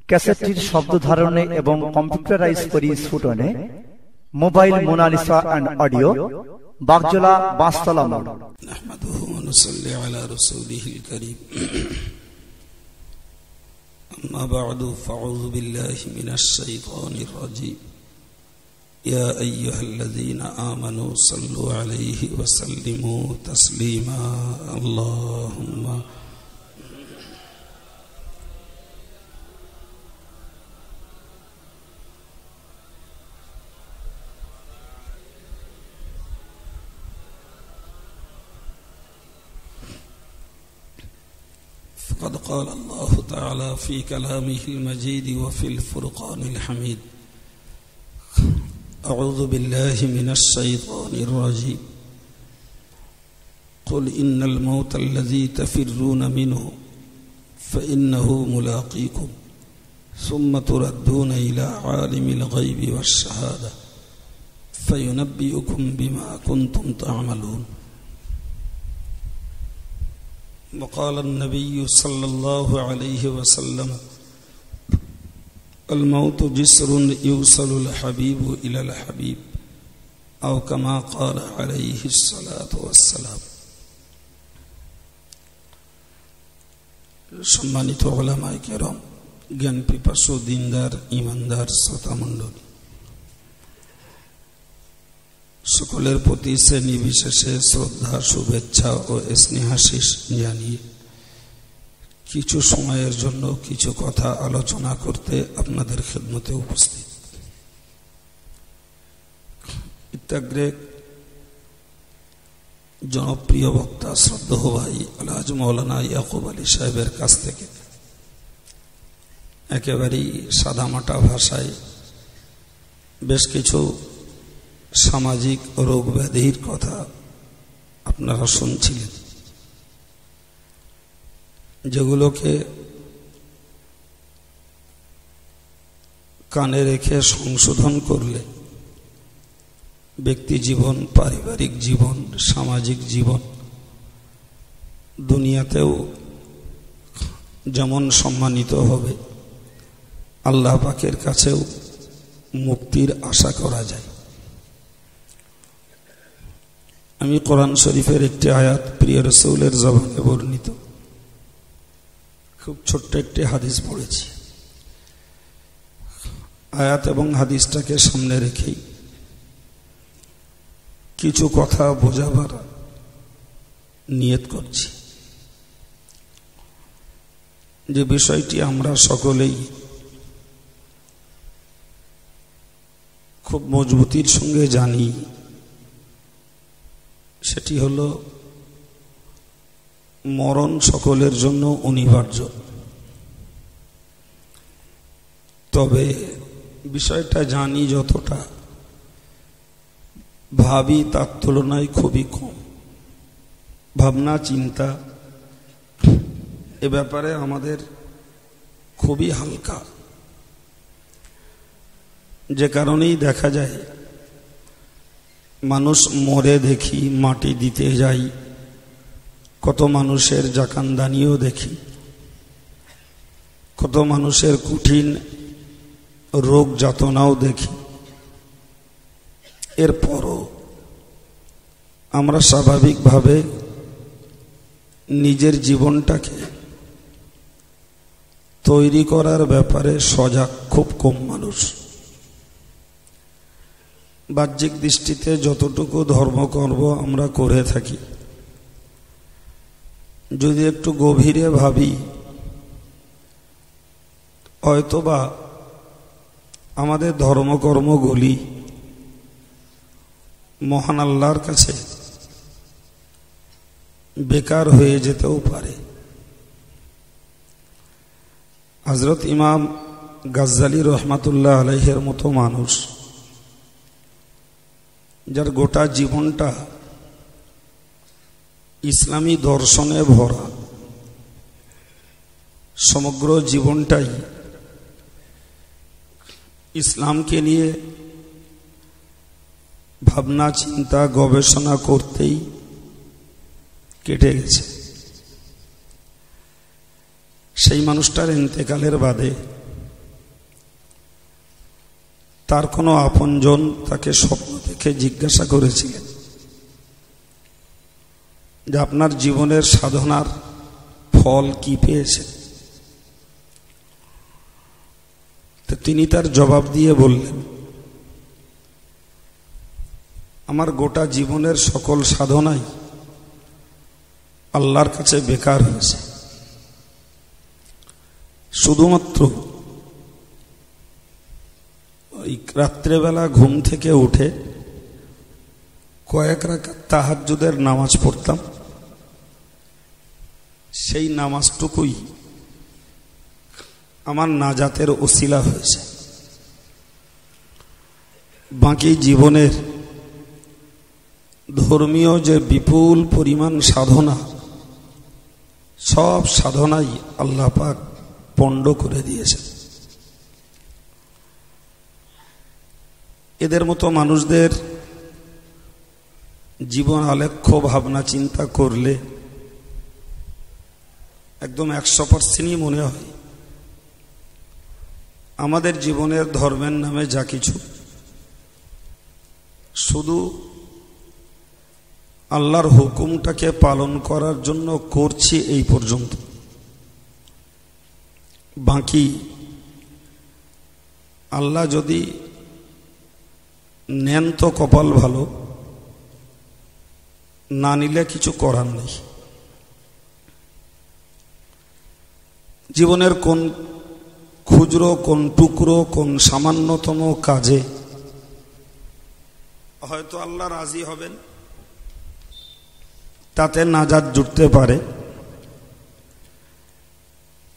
ক্যাসেটটির শব্দ ধারণে এবং কম্পিউটারাইজ পরিস্ফুটনে mobile Monalisa and audio, Bagjola, Bashtala মোড়। নাহমাদুহু ওয়া নুসাল্লি আলা রাসূলিহিল কারীম। আম্মা বা'দু ফাআউযু বিল্লাহি মিনাশ শাইতানির রাজীম। ইয়া আইয়ুহাল্লাযীনা আমানু সাল্লু আলাইহি ওয়া সাল্লিমু তাসলিমা। আল্লাহুম্মা قد قال الله تعالى في كلامه المجيد وفي الفرقان الحميد: أعوذ بالله من الشيطان الرجيم. قل إن الموت الذي تفرون منه فإنه ملاقيكم ثم تردون إلى عالم الغيب والشهادة فينبئكم بما كنتم تعملون. وقال النبي صلى الله عليه وسلم: الموت جسر يوصل الحبيب إلى الحبيب، أو كما قال عليه الصلاة والسلام. সম্মানিত উলামায়ে কেরাম, জ্ঞান পিপাসু দিনদার ইমানদার শ্রোতা মণ্ডলী, সকলের প্রতি শ্রেণী বিশেষে শ্রদ্ধা, শুভেচ্ছা ও স্নেহাশিস জানিয়ে কিছু সময়ের জন্য কিছু কথা আলোচনা করতে আপনাদের খেদমতে উপস্থিত। ইত্যাগ্রে জনপ্রিয় বক্তা শ্রদ্ধেয় ভাই আলহাজ মাওলানা ইয়াকুব আলী সাহেবের কাছ থেকে একেবারেই সাদামাটা ভাষায় বেশ কিছু সামাজিক রোগ ব্যাধির কথা আপনারা শুনছিলেন, যেগুলোকে কানে রেখে সংশোধন করলে ব্যক্তি জীবন, পারিবারিক জীবন, সামাজিক জীবন, দুনিয়াতেও যেমন সম্মানিত হবে, আল্লাহ পাকের কাছেও মুক্তির আশা করা যায়। আমি কোরআন শরীফের একটি আয়াত প্রিয় রাসূলের জবানে বর্ণিত খুব ছোট্ট একটি হাদিস পড়েছি। আয়াত এবং হাদিসটাকে সামনে রেখেই কিছু কথা বোঝাবার নিয়ত করছি, যে বিষয়টি আমরা সকলেই খুব মজবুতির সঙ্গে জানি, সেটি হলো মরণ সকলের জন্য অনিবার্য। তবে বিষয়টা জানি যতটা, ভাবি তার তুলনায় খুবই কম। ভাবনা চিন্তা এ ব্যাপারে আমাদের খুবই হালকা, যে কারণেই দেখা যায় মানুষ মরে দেখি, মাটি দিতে যাই, কত মানুষের জাকানদানিও দেখি, কত মানুষের কঠিন রোগ যাতনাও দেখি। এরপরও আমরা স্বাভাবিকভাবে নিজের জীবনটাকে তৈরি করার ব্যাপারে সজাগ খুব কম মানুষ। বাহ্যিক দৃষ্টিতে যতটুকু ধর্মকর্ম আমরা করে থাকি, যদি একটু গভীরে ভাবি, হয়তোবা আমাদের ধর্মকর্মগুলি মহান আল্লাহর কাছে বেকার হয়ে যেতেও পারে। হযরত ইমাম গাজ্জালী রহমাতুল্লাহ আলাইহির মতো মানুষ, যার গোটা জীবনটা ইসলামী দর্শনে ভরা, সমগ্র জীবনটাই ইসলামকে নিয়ে ভাবনা চিন্তা গবেষণা করতেই কেটে গেছে। সেই মানুষটার ইন্তেকালের বাদে তার কোনো আপনজন তাকে স্বপ্ন দেখে জিজ্ঞাসা করেছিলেন যে আপনার জীবনের সাধনার ফল কি পেয়েছেন। তো তিনি তার জবাব দিয়ে বললেন, আমার গোটা জীবনের সকল সাধনাই আল্লাহর কাছে বেকার হয়েছে। শুধুমাত্র ওই রাত্রেবেলা ঘুম থেকে উঠে কয়েক রাকাত তাহাজ্জুদের নামাজ পড়তাম, সেই নামাজটুকুই আমার নাজাতের ওসিলা হয়েছে। বাকি জীবনের ধর্মীয় যে বিপুল পরিমাণ সাধনা, সব সাধনাই আল্লাহ পাক পণ্ড করে দিয়েছেন। এদের মতো মানুষদের জীবন আলেখ্য ভাবনা চিন্তা করলে একদম 100%ই মনে হয় আমাদের জীবনের ধর্মের নামে যা কিছু শুধু আল্লাহর হুকুমটাকে পালন করার জন্য করছি এই পর্যন্ত, বাকি আল্লাহ যদি নেন তো কপাল ভালো, না নিলে কিছু করার নেই। জীবনের কোন খুচরো, কোন টুকরো, কোন সামান্যতম কাজে হয়তো আল্লাহ রাজি হবেন, তাতে নাজাত জুটতে পারে।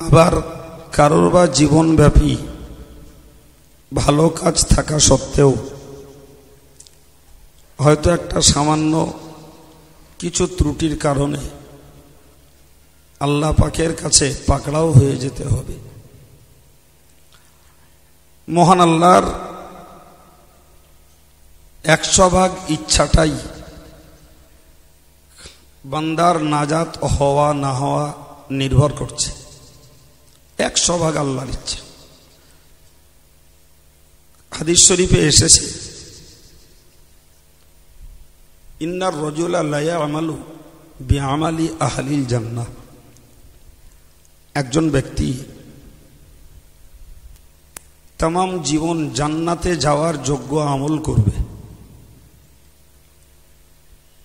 আবার কারোর বা জীবনব্যাপী ভালো কাজ থাকা সত্ত্বেও হয়তো একটা সামান্য কিছু ত্রুটির কারণে আল্লাহ পাকের কাছে পাকড়াও হয়ে যেতে হবে। মহান আল্লাহর 100% ইচ্ছাটাই বান্দার নাজাত হওয়া না হওয়া নির্ভর করছে। 100% আল্লাহর ইচ্ছা। হাদিস শরীফে এসেছে, ইন্নার রাজুলা লা ইয়ামালু বিআমালি আহলিল জান্নাহ, একজন ব্যক্তি तमाम জীবন জান্নাতে যাওয়ার যোগ্য আমল করবে,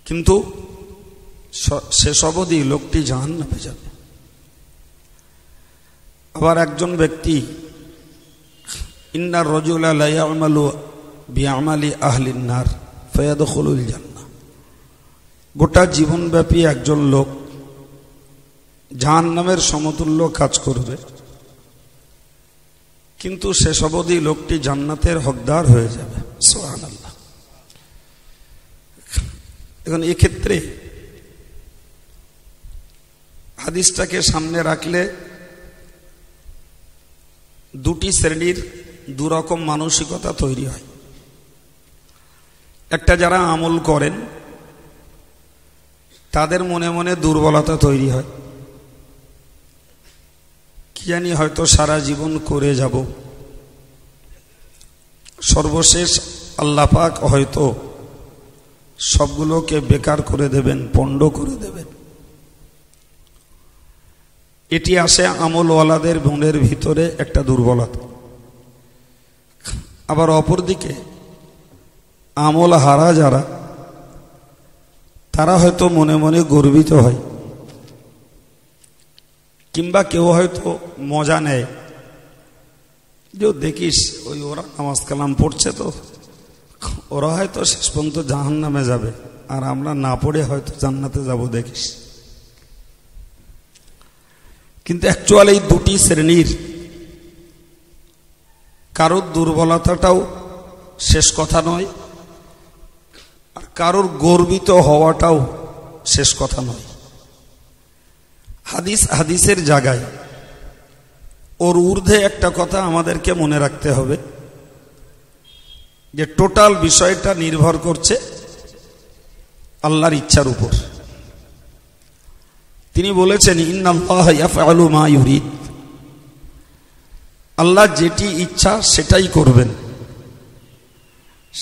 কিন্তু শেষ অবধি লোকটি জাহান্নামে যাবে। আবার একজন ব্যক্তি ইন্নার রাজুলা লা ইয়ামালু বিআমালি আহলিন নার ফায়াদখুলুল জান্নাহ, গোটা জীবনব্যাপী একজন লোক জাহান্নামের সমতুল্য কাজ করবে, কিন্তু শেষ অবধি লোকটি জান্নাতের হকদার হয়ে যাবে। সুবহানাল্লাহ। এখন এক্ষেত্রে হাদিসটাকে সামনে রাখলে দুটি শ্রেণীর দুরকম মানসিকতা তৈরি হয়। একটা যারা আমল করেন তাদের মনে মনে দুর্বলতা তৈরি হয়, কি জানি হয়তো সারা জীবন করে যাব, সর্বশেষ আল্লাহ পাক হয়তো সবগুলোকে বেকার করে দেবেন, পণ্ড করে দেবেন। এটি আসে আমলওয়ালাদের মনের ভিতরে একটা দুর্বলতা। আবার অপরদিকে আমল হারা যারা, তারা হয়তো মনে মনে গর্বিত হয়, কিংবা কেউ হয়তো মজা নেয় যে দেখিস ওই ওরা নামাজ কালাম পড়ছে, তো ওরা হয়তো শেষ পর্যন্ত জাহান্নামে যাবে, আর আমরা না পড়ে হয়তো জান্নাতে যাব, দেখিস। কিন্তু অ্যাকচুয়ালি এই দুটি শ্রেণীর কারোর দুর্বলতাটাও শেষ কথা নয়, আর কারোর গর্বিত হওয়াটাও শেষ কথা নয়। হাদিসের জায়গায় ওর ঊর্ধ্বে একটা কথা আমাদেরকে মনে রাখতে হবে, যে টোটাল বিষয়টা নির্ভর করছে আল্লাহর ইচ্ছার উপর। তিনি বলেছেন, ইন্নাল্লাহা ইয়াফআলু মা ইউরিদ, আল্লাহ যেটি ইচ্ছা সেটাই করবেন।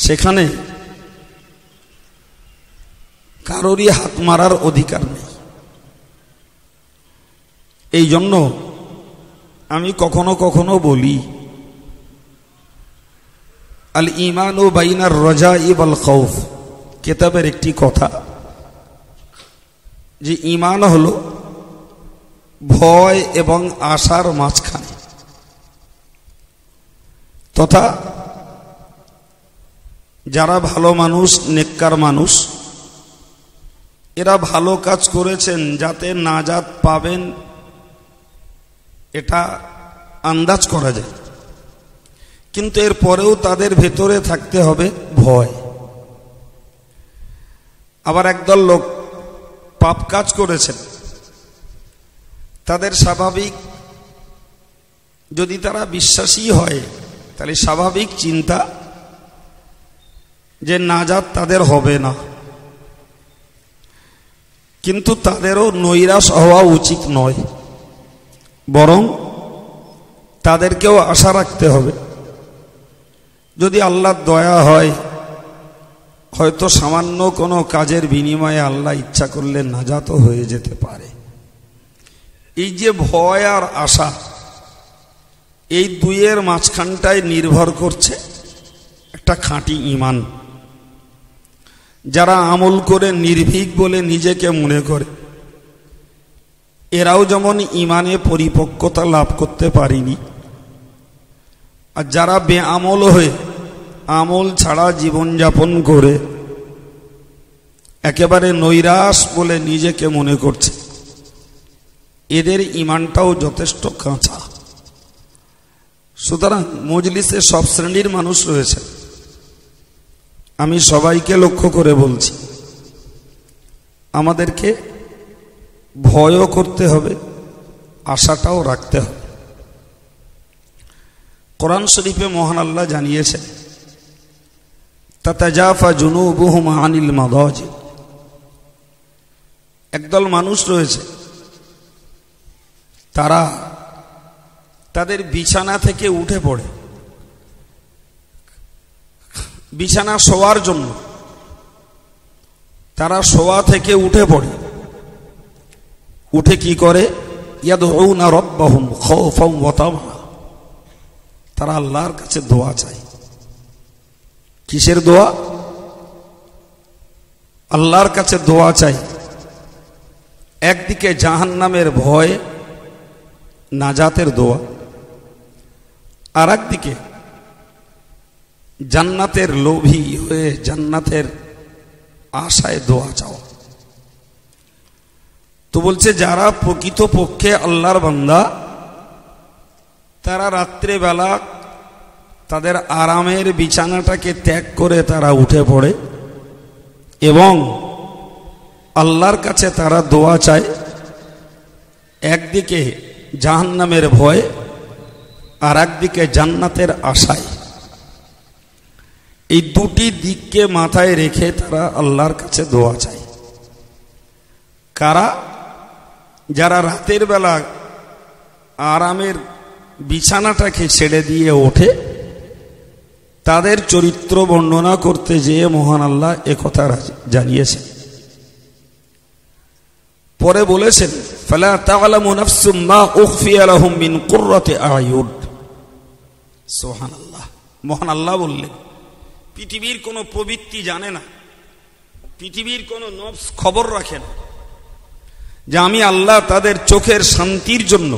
সেখানে কারোরই হাত মারার অধিকার নেই। এই জন্য আমি কখনো কখনো বলি, আল ঈমানু বাইনার রাজাই ওয়াল খাউফ কিতাবের একটি কথা, যে ঈমান হলো ভয় এবং আশার মাঝখানে, তথা যারা ভালো মানুষ, নেককার মানুষ, এরা ভালো কাজ করেছেন যাতে নাজাত পাবেন এটা আন্দাজ করা যায়, কিন্তু এর পরেও তাদের ভেতরে থাকতে হবে ভয়। আবার একদল লোক পাপ কাজ করেছেন, তাদের স্বাভাবিক, যদি তারা বিশ্বাসী হয় তাহলে স্বাভাবিক চিন্তা যে নাজাত তাদের হবে না, কিন্তু তাদেরও নৈরাশ হওয়া উচিত নয়, বরং তাদেরকেও আশা রাখতে হবে যদি আল্লাহর দয়া হয়, হয়তো সামান্য কোনো কাজের বিনিময়ে আল্লাহ ইচ্ছা করলে নাজাতও হয়ে যেতে পারে। এই যে ভয় আর আশা, এই দুইয়ের মাঝখানটায় নির্ভর করছে একটা খাঁটি ঈমান। যারা আমল করে নির্ভীক বলে নিজেকে মনে করে, এরাও যেমন ঈমানে পরিপক্কতা লাভ করতে পারেনি, আর যারা বেআমল হয়ে আমল ছাড়া জীবনযাপন করে একেবারে নৈরাশ বলে নিজেকে মনে করছে, এদের ঈমানটাও যথেষ্ট কাঁচা। সুতরাং মজলিসে সব শ্রেণীর মানুষ রয়েছে, আমি সবাইকে লক্ষ্য করে বলছি, আমাদেরকে ভয়ও করতে হবে, আশাটাও রাখতে হবে। কোরআন শরীফে মহান আল্লাহ জানিয়েছেন, তাতাজাফা জুনুবুহুম আনিল মাদাজি। একদল মানুষ রয়েছে, তারা তাদের বিছানা থেকে উঠে পড়ে বিছানা শোয়ার জন্য, তারা শোয়া থেকে উঠে পড়ে, উঠে কি করে? ইয়াদউনা রাব্বাহুম খাওফান ওয়া তামআ, তারা আল্লাহর কাছে দোয়া চায়। কিসের দোয়া? আল্লাহর কাছে দোয়া চাই। একদিকে জাহান্নামের ভয়, নাজাতের দোয়া, আর একদিকে জান্নাতের লোভী হয়ে জান্নাতের আশায় দোয়া চাওয়া। তো বলছে, যারা প্রকৃতপক্ষে আল্লাহর বান্দা, তারা রাত্রেবেলা তাদের আরামের বিছানাটাকে ত্যাগ করে তারা উঠে পড়ে এবং আল্লাহর কাছে তারা দোয়া চায়। একদিকে জাহান্নামের ভয়, আর একদিকে জান্নাতের আশায়। এই দুটি দিককে মাথায় রেখে তারা আল্লাহর কাছে দোয়া চায়। কারা? যারা রাতের বেলা আরামের বিছানাটাকে ছেড়ে দিয়ে ওঠে, তাদের চরিত্র বর্ণনা করতে যেয়ে মহান আল্লাহ একথা জানিয়েছেন। পরে বলেছেন, ফালা তা'লামু নাফসুম মা উখফিয়া লাহুম মিন কুররাতি আ'য়ুন। সুবহানাল্লাহ। মহান আল্লাহ বললেন, পৃথিবীর কোনো প্রবৃত্তি জানে না, পৃথিবীর কোনো নফস খবর রাখে না যে আমি আল্লাহ তাদের চোখের শান্তির জন্য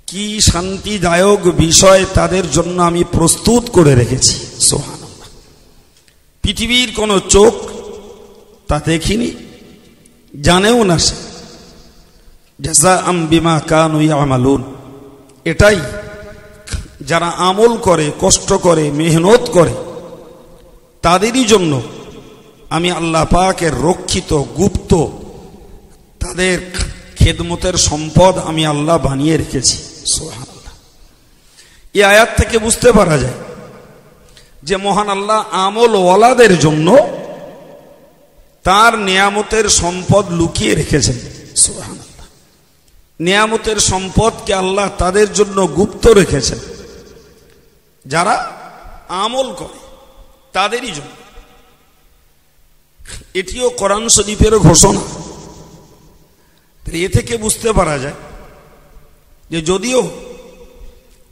কি শান্তিদায়ক বিষয় তাদের জন্য আমি প্রস্তুত করে রেখেছি। সুবহানাল্লাহ। পৃথিবীর কোনো চোখ তা দেখিনি, জানেও না সে। জাযাআম বিমা কানু ইয়ামালুন। এটাই যারা আমল করে, কষ্ট করে, মেহনত করে, তাদেরই জন্য আমি আল্লাহ পাকের রক্ষিত গুপ্ত তাদের খেদমতের সম্পদ আমি আল্লাহ বানিয়ে রেখেছি। সুবহানাল্লাহ। এই আয়াত থেকে বুঝতে পারা যায় যে মহান আল্লাহ আমল ওয়ালাদের জন্য তার নিয়ামতের সম্পদ লুকিয়ে রেখেছেন। সুবহানাল্লাহ। নিয়ামতের সম্পদকে আল্লাহ তাদের জন্য গুপ্ত রেখেছেন যারা আমল করে। তাদেরই জন্য। এটিও কোরআন শরীফের ঘোষণা। এ থেকে বুঝতে পারা যায় যে যদিও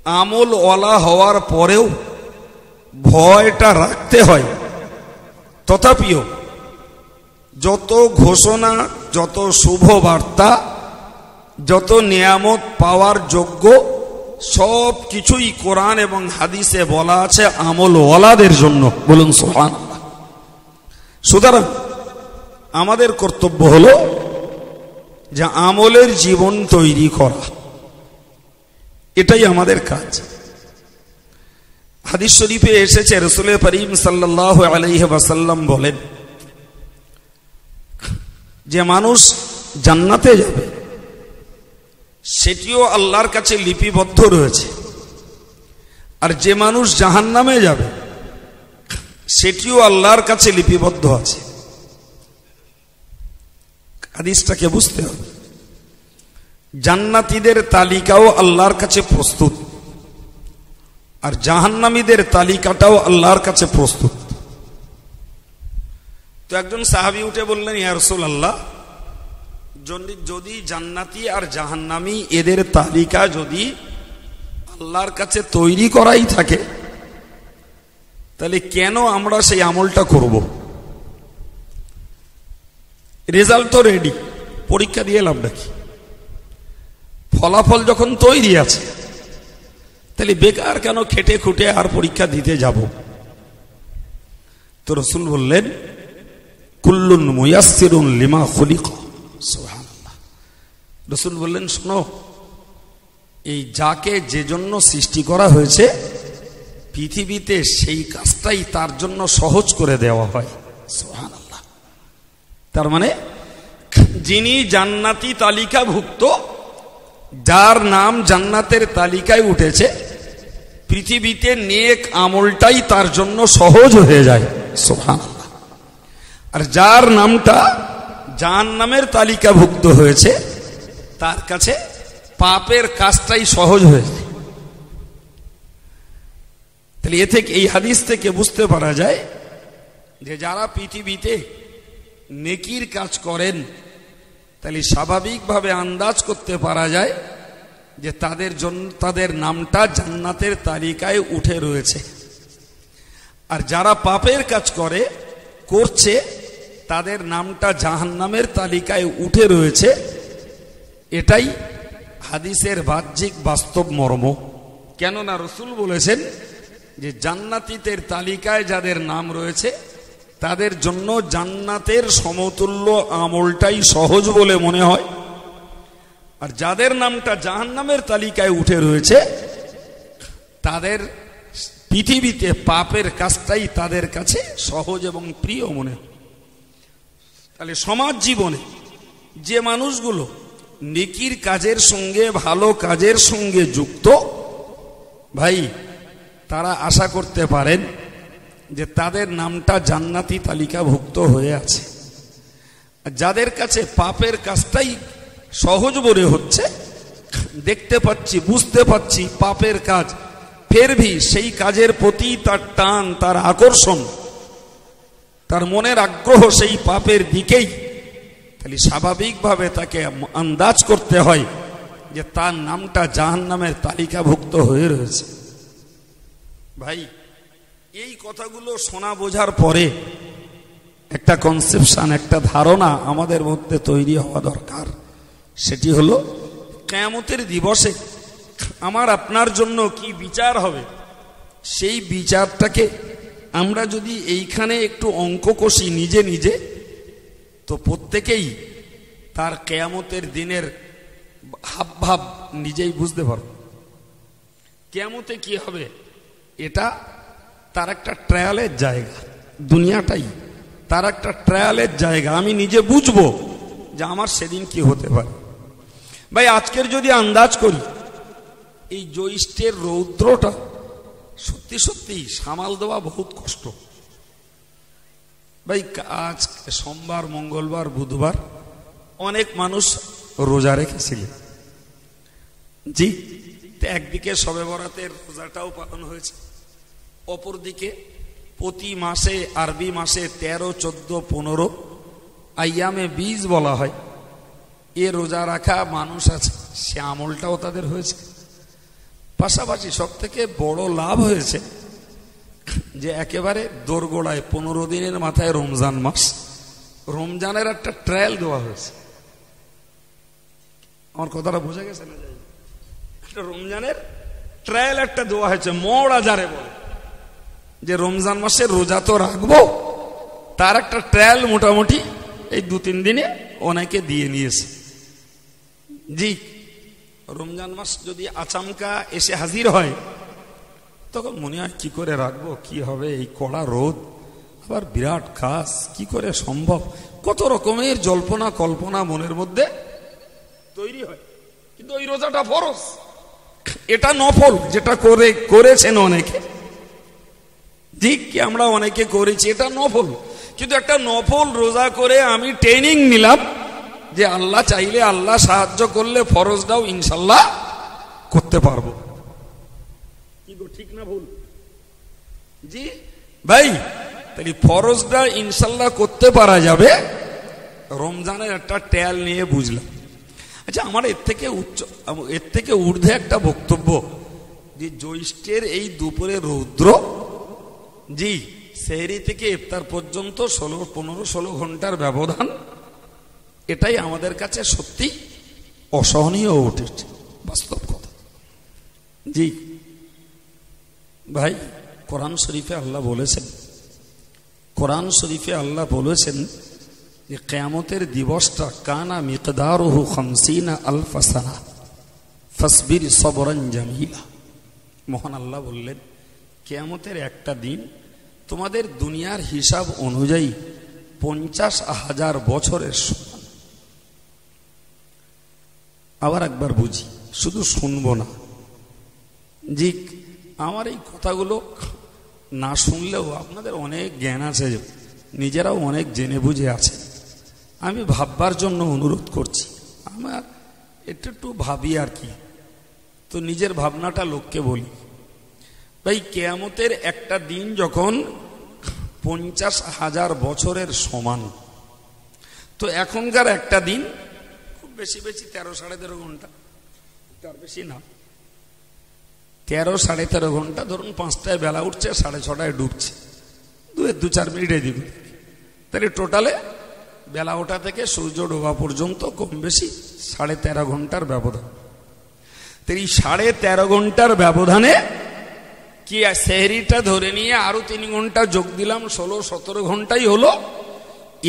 আমল ওয়ালা হওয়ার পরেও ভয়টা রাখতে হয়, তথাপিও যত ঘোষণা, যত শুভ বার্তা, যত নিয়ামত পাওয়ার যোগ্য সব কিছুই কোরআন এবং হাদিসে বলা আছে আমল ওয়ালাদের জন্য। বলুন সুবহানাল্লাহ। সুতরাং আমাদের কর্তব্য হলো যে আমলের জীবন তৈরি করা, এটাই আমাদের কাজ। হাদিস শরীফে এসেছে রাসূল করিম সাল্লাল্লাহু আলাইহি ওয়াসাল্লাম বলেন যে মানুষ জান্নাতে যাবে সেটিও আল্লাহর কাছে লিপিবদ্ধ রয়েছে, আর যে মানুষ জাহান্নামে যাবে সেটিও আল্লাহর কাছে লিপিবদ্ধ আছে। হাদিসটাকে বুঝতে হবে। জান্নাতীদের তালিকাও আল্লাহর কাছে প্রস্তুত, আর জাহান্নামীদের তালিকাটাও আল্লাহর কাছে প্রস্তুত। তো একজন সাহাবী উঠে বললেন, ইয়া রাসূলুল্লাহ, যদি জান্নাতি আর জাহান্নামী এদের তালিকা যদি আল্লাহর কাছে তৈরি করাই থাকে, তাহলে কেন আমরা সেই আমলটা করব? রেজাল্ট তো রেডি, পরীক্ষা দিয়ে লাভটা কি? ফলাফল যখন তৈরি আছে, তাহলে বেকার কেন খেটে খুটে আর পরীক্ষা দিতে যাব? তো রাসূল বললেন, কুল্লুন মুয়াসসিরুন লিমা খুলিক। সুবহানাল্লাহ। রাসূল বললেন, শোনো, এই যাকে যে জন্য সৃষ্টি করা হয়েছে পৃথিবীতে সেই কাজটাই তার জন্য সহজ করে দেওয়া হয়। সুবহানাল্লাহ। তার মানে যিনি জান্নাতি তালিকাভুক্ত, যার নাম জান্নাতের তালিকায় উঠেছে, পৃথিবীতে নেক আমলটাই তার জন্য সহজ হয়ে যায়। সুবহানাল্লাহ। আর যার নামটা জাহান্নামের তালিকাভুক্ত হয়েছে, তার কাছে পাপের কাজটাই সহজ হয়ে যায়। তাহলে এ থেকে, এই হাদিস থেকে বুঝতে পারা যায় যে যারা পৃথিবীতে নেকির কাজ করেন, তাহলে স্বাভাবিকভাবে আন্দাজ করতে পারা যায় যে তাদের জন্য তাদের নামটা জান্নাতের তালিকায় উঠে রয়েছে। আর যারা পাপের কাজ করছে তাদের নামটা জাহান্নামের তালিকায় উঠে রয়েছে। এটাই হাদিসের বাহ্যিক বাস্তব মর্ম। কেননা রাসূল বলেছেন যে জান্নাতীদের তালিকায় যাদের নাম রয়েছে তাদের জন্য জান্নাতের সমতুল্য আমলটাই সহজ বলে মনে হয়, আর যাদের নামটা জাহান্নামের তালিকায় উঠে রয়েছে তাদের পৃথিবীতে পাপের কাজটাই তাদের কাছে সহজ এবং প্রিয় মনে হয়। তাহলে সমাজ জীবনে যে মানুষগুলো নেকির কাজের সঙ্গে, ভালো কাজের সঙ্গে যুক্ত, ভাই তারা আশা করতে পারেন যে তাদের নামটা জান্নাতি তালিকাভুক্ত হয়ে আছে। যাদের কাছে পাপের কাজটাই সহজ মনে হচ্ছে, দেখতে পাচ্ছি, বুঝতে পাচ্ছি পাপের কাজ, ফের ভি সেই কাজের প্রতি তার টান, তার আকর্ষণ, তার মনের আগ্রহ সেই পাপের দিকেই, তাহলে স্বাভাবিকভাবে তাকে আন্দাজ করতে হয় যে তার নামটা জাহান্নামের তালিকাভুক্ত হয়ে রয়েছে। ভাই, এই কথাগুলো শোনা বোঝার পরে একটা কনসেপশন, একটা ধারণা আমাদের মধ্যে তৈরি হওয়া দরকার। সেটি হলো কিয়ামতের দিবসে আমার আপনার জন্য কি বিচার হবে, সেই বিচারটাকে আমরা যদি এইখানে একটু অঙ্ক কষি নিজে নিজে, তো প্রত্যেকেই তার কিয়ামতের দিনের হাবভাব নিজেই বুঝতে পারব। কিয়ামতে কি হবে এটা তার একটা ট্রায়ালের জায়গা, দুনিয়াটাই তার একটা ট্রায়ালের জায়গা। আমি নিজে বুঝবো যে আমার সেদিন কি হতে পারে। ভাই, আজকের যদি আন্দাজ করি, এই জ্যৈষ্ঠের রৌদ্রটা সত্যি সত্যি সামাল দেওয়া বহুত কষ্ট। ভাই, আজ সোমবার, মঙ্গলবার, বুধবার অনেক মানুষ রোজা রেখেছিলেন। জি, একদিকে শবে বরাতের রোজাটাও পালন হয়েছে, অপরদিকে প্রতি মাসে আরবি মাসে 13, 14, 15 আইয়ামে 20 বলা হয়, এ রোজা রাখা মানুষ আছে, সে আমলটাও তাদের হয়েছে। পাশাপাশি সব থেকে বড় লাভ হয়েছে যে একেবারে দোরগোড়ায় 15 দিনের মাথায় রমজান মাস, রমজানের একটা ট্রায়াল দেওয়া হয়েছে। আমার কথাটা বোঝা গেছে না? একটা রমজানের ট্রায়াল একটা দেওয়া হয়েছে, মোড়া যারে বলে, যে রমজান মাসে রোজা তো রাখবো, তার একটা ট্রায়াল মোটামুটি এই 2-3 দিনে অনেকে দিয়ে নিয়েছে। জি, রমজান মাস যদি আচমকা এসে হাজির হয় তখন মনে হয় কি করে রাখবো, কি হবে, এই কড়া রোদ, আবার বিরাট কাজ, কি করে সম্ভব, কত রকমের জল্পনা কল্পনা মনের মধ্যে তৈরি হয়। কিন্তু ওই রোজাটা ফরজ, এটা নফল, যেটা করেছেন অনেকে। জি, কি আমরা অনেকে করেছি, এটা নফল। কিন্তু একটা নফল রোজা করে আমি ট্রেনিং নিলাম যে আল্লাহ চাইলে, আল্লাহ সাহায্য করলে ফরজটাও ইনশাল্লাহ করতে পারবো। কি গো, ঠিক না ভুল? জি ভাই, তাহলে ফরজটা ইনশাল্লাহ করতে পারা যাবে রমজানের একটা ট্যাল নিয়ে বুঝলাম। আচ্ছা, আমার এর থেকে ঊর্ধ্বে একটা বক্তব্য, যে জ্যৈষ্ঠের এই দুপুরে রৌদ্র, জি, সেহরি থেকে ইফতার পর্যন্ত 15-16 ঘন্টার ব্যবধান, এটাই আমাদের কাছে সত্যি অসহনীয় উঠেছে, বাস্তব কথা। জি ভাই, কোরআন শরীফে আল্লাহ বলেছেন যে কিয়ামতের দিবসটা কানা মিকদারুহু 50 আলফ সানা ফাসবির সবরান জামিলা। মহান আল্লাহ বললেন, কিয়ামতের একটা দিন তোমাদের দুনিয়ার হিসাব অনুযায়ী 50,000 বছরের সমান। আবার একবার বুঝি, শুধু শুনবো না। জি, আমার এই কথাগুলো না শুনলেও আপনাদের অনেক জ্ঞান আছে, নিজেরাও অনেক জেনে বুঝে আছে। আমি ভাববার জন্য অনুরোধ করছি, আমার একটু ভাবি আর কি, তো নিজের ভাবনাটা লোককে বলি। ভাই, কিয়ামতের একটা দিন যখন 50,000 বছরের সমান, তো এখনকার একটা দিন খুব বেশি 13-13.5 ঘন্টা, তার বেশি না, 13-13.5 ঘন্টা ধরুন। 5টায় বেলা উঠছে, 6:30টায় ডুবছে, 2-4 মিনিটে দিবে, তাহলে টোটালে বেলা ওঠা থেকে সূর্য ডোবা পর্যন্ত কম বেশি 13.5 ঘন্টার ব্যবধান। তো এই 13.5 ঘন্টার ব্যবধানে কি সেহরিটা ধরে নিয়ে আরো 3 ঘন্টা যোগ দিলাম, 16-17 ঘন্টাই হলো।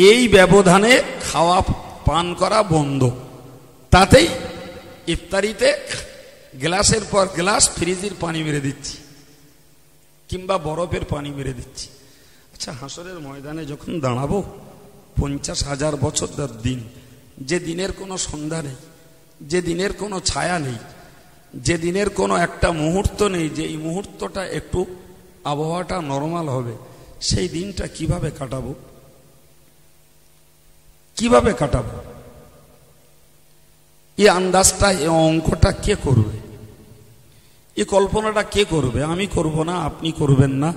এই ব্যবধানে খাওয়া পান করা বন্ধ, তাতেই ইফতারিতে গ্লাসের পর গ্লাস ফ্রিজের পানি মেরে দিচ্ছি, কিংবা বরফের পানি মেরে দিচ্ছি। আচ্ছা, হাসরের ময়দানে যখন দাঁড়াবো, 50,000 বছরের দিন, যে দিনের কোনো সন্ধ্যা নেই, যে দিনের কোনো ছায়া নেই, যে দিনের কোনো একটা মুহূর্ত নেই, যে এই মুহূর্তটা একটু আবহাওয়াটা নরমাল হবে, সেই দিনটা কিভাবে কাটাবো? এই আন্দাজটা, এই অঙ্কটা কে করবে? এই কল্পনাটা কে করবে? আমি করব না, আপনি করবেন না,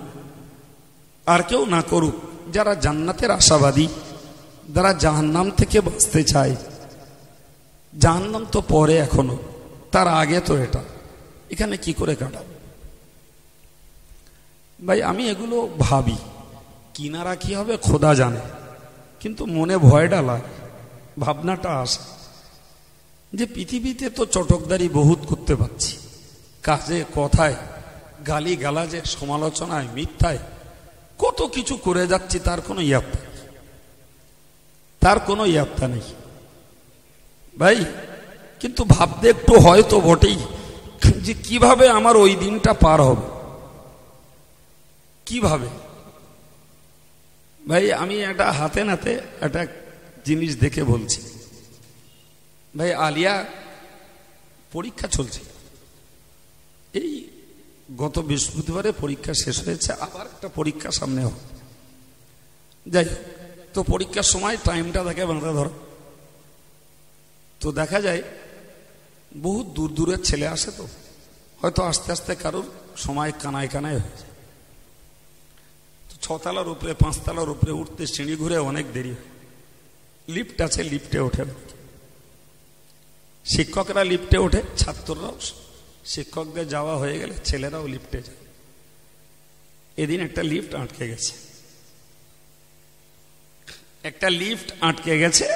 আর কেউ না করুক। যারা জান্নাতের আশাবাদী, যারা জাহান্নাম থেকে বাঁচতে চায়, জাহান্নাম তো পরে, এখনো তার আগে তো এটা, এখানে কি করে কাটাবো? ভাই, আমি এগুলো ভাবি, কিনারা কি হবে খোদা জানে, কিন্তু মনে ভয়টা লাগে, ভাবনাটা আসে যে পৃথিবীতে তো চটকদারি বহুত করতে পারছি, কাজে কথায়, গালি গালাজে, সমালোচনায়, মিথ্যায়, কত কিছু করে যাচ্ছি, তার কোনো ইয়াত্তা নেই ভাই। কিন্তু ভাবতে একটু হয়তো বটেই যে কিভাবে আমার ওই দিনটা পার হবে, কিভাবে। ভাই, আমি একটা হাতে নাতে একটা জিনিস দেখে বলছি। ভাই, আলিয়া পরীক্ষা চলছে, এই গত বৃহস্পতিবারে পরীক্ষা শেষ হয়েছে, আবার একটা পরীক্ষা সামনে হবে। যাই হোক, তো পরীক্ষার সময় টাইমটা দেখে বাঁধা ধরা, তো দেখা যায় বহুত দূর দূরের ছেলে আসে, তো হয়তো আস্তে আস্তে কারোর সময় কানায় হয়ে যায়। তো 6 তলার উপরে 5 তলার উপরে উঠতে সিঁড়ি ঘুরে অনেক দেরি হয়। লিফট আছে, লিফটে ওঠেন। শিক্ষকরা লিফটে ওঠে, ছাত্ররাও শিক্ষকদের যাওয়া হয়ে গেলে ছেলেরাও লিফটে যায়। এদিন একটা লিফট আটকে গেছে,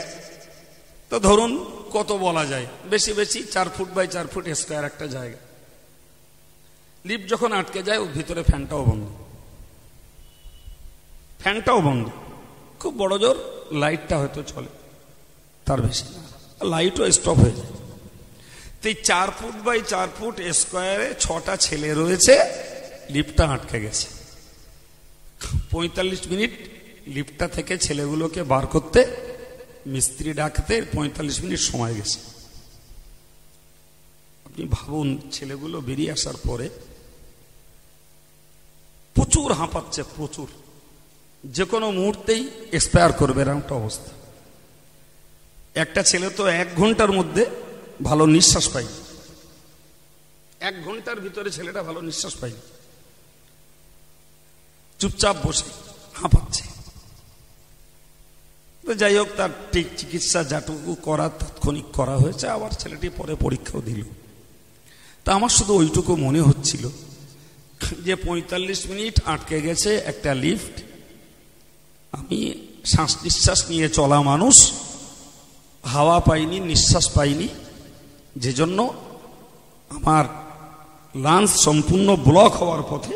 তো ধরুন কত বলা যায়, বেশি 4 ফুট বাই 4 ফুট স্কয়ার একটা জায়গা। লিফট যখন আটকে যায় ওর ভিতরে ফ্যানটাও বন্ধ, খুব বড় জোর লাইটটা হয়তো চলে, তার বেশি না, লাইটও স্টপ হয়ে যায়। তো 4 ফুট বাই 4 ফুট স্কয়ারে 6টা ছেলে রয়েছে, লিফটটা আটকে গেছে। 45 মিনিট লিফটটা থেকে ছেলেগুলোকে বার করতে, মিস্ত্রি ডাকতে 45 মিনিট সময় গেছে। আপনি ভাবুন, ছেলেগুলো বেরিয়ে আসার পরে প্রচুর হাঁপাচ্ছে, প্রচুর, যে কোনো মুহূর্তেই এক্সপায়ার করবে এরকমটা অবস্থা। একটা ছেলে তো 1 ঘন্টার মধ্যে ভালো নিঃশ্বাস পায়নি, 1 ঘন্টার ভিতরে ছেলেটা ভালো নিঃশ্বাস পায়নি, চুপচাপ বসে হাঁপাচ্ছে। তো যাই হোক, তার ঠিক চিকিৎসা যাটুকু করা তাৎক্ষণিক করা হয়েছে, আবার ছেলেটি পরে পরীক্ষাও দিল। তা আমার শুধু ওইটুকু মনে হচ্ছিল যে 45 মিনিট আটকে গেছে একটা লিফট, আমি শ্বাস নিঃশ্বাস নিয়ে চলা মানুষ, হাওয়া পাইনি, নিঃশ্বাস পাইনি, যে জন্য আমার লাঞ্চ সম্পূর্ণ ব্লক হওয়ার পথে,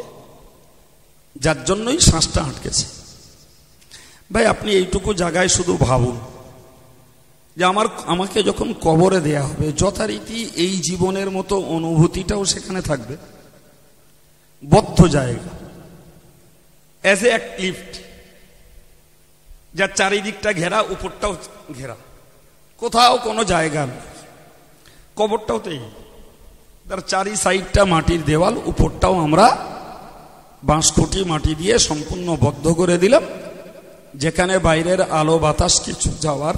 যার জন্যই শ্বাসটা আটকেছে। ভাই, আপনি এইটুকু জায়গায় শুধু ভাবুন যে আমাকে যখন কবরে দেয়া হবে, যথারীতি এই জীবনের মতো অনুভূতিটাও সেখানে থাকবে, বদ্ধ জায়গা, অ্যাজ এ লিফট, যার চারিদিকটা ঘেরা, উপরটাও ঘেরা, কোথাও কোনো জায়গা নেই। কবরটাও তো এই, তার চারি সাইডটা মাটির দেওয়াল, উপরটাও আমরা বাঁশখুঁটি মাটি দিয়ে সম্পূর্ণ বদ্ধ করে দিলাম, যেখানে বাইরের আলো বাতাস কিছু যাওয়ার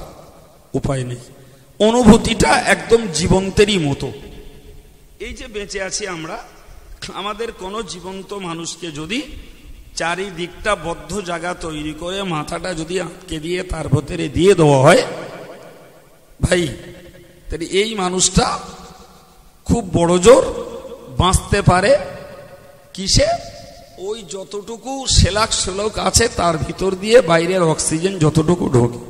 উপায় নেই। অনুভূতিটা একদম জীবন্তেরই মতো। এই যে বেঁচে আছি আমরা, আমাদের কোনো জীবন্ত মানুষকে যদি চারিদিকটা বদ্ধ জায়গা তৈরি করে মাথাটা যদি আটকে দিয়ে তার ভেতরে দিয়ে দেওয়া হয়, ভাই, তাহলে এই মানুষটা খুব বড় জোর বাঁচতে পারে কিসে? ওই যতটুকু সেলাক আছে তার ভিতর দিয়ে বাইরের অক্সিজেন যতটুকু ঢোকে,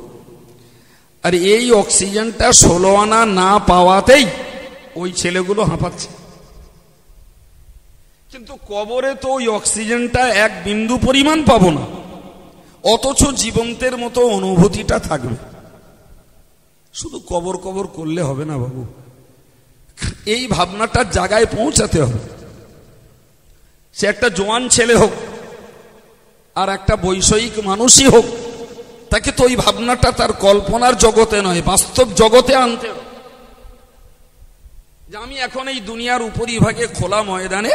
আর এই অক্সিজেনটা 16 আনা না পাওয়াতেই ওই ছেলেগুলো হাঁপাচ্ছে। কিন্তু কবরে তো ওই অক্সিজেনটা 1 বিন্দু পরিমাণ পাবো না, অথচ জীবন্তের মতো অনুভূতিটা থাকবে। শুধু কবর কবর করলে হবে না বাবু, এই ভাবনাটার জায়গায় পৌঁছাতে হবে। সে একটা জোয়ান ছেলে হোক আর একটা বৈষয়িক মানুষই হোক, তাকে তো ওই ভাবনাটা তার কল্পনার জগতে নয়, বাস্তব জগতে আনতে হবে। যে আমি এখন এই দুনিয়ার উপরিভাগে খোলা ময়দানে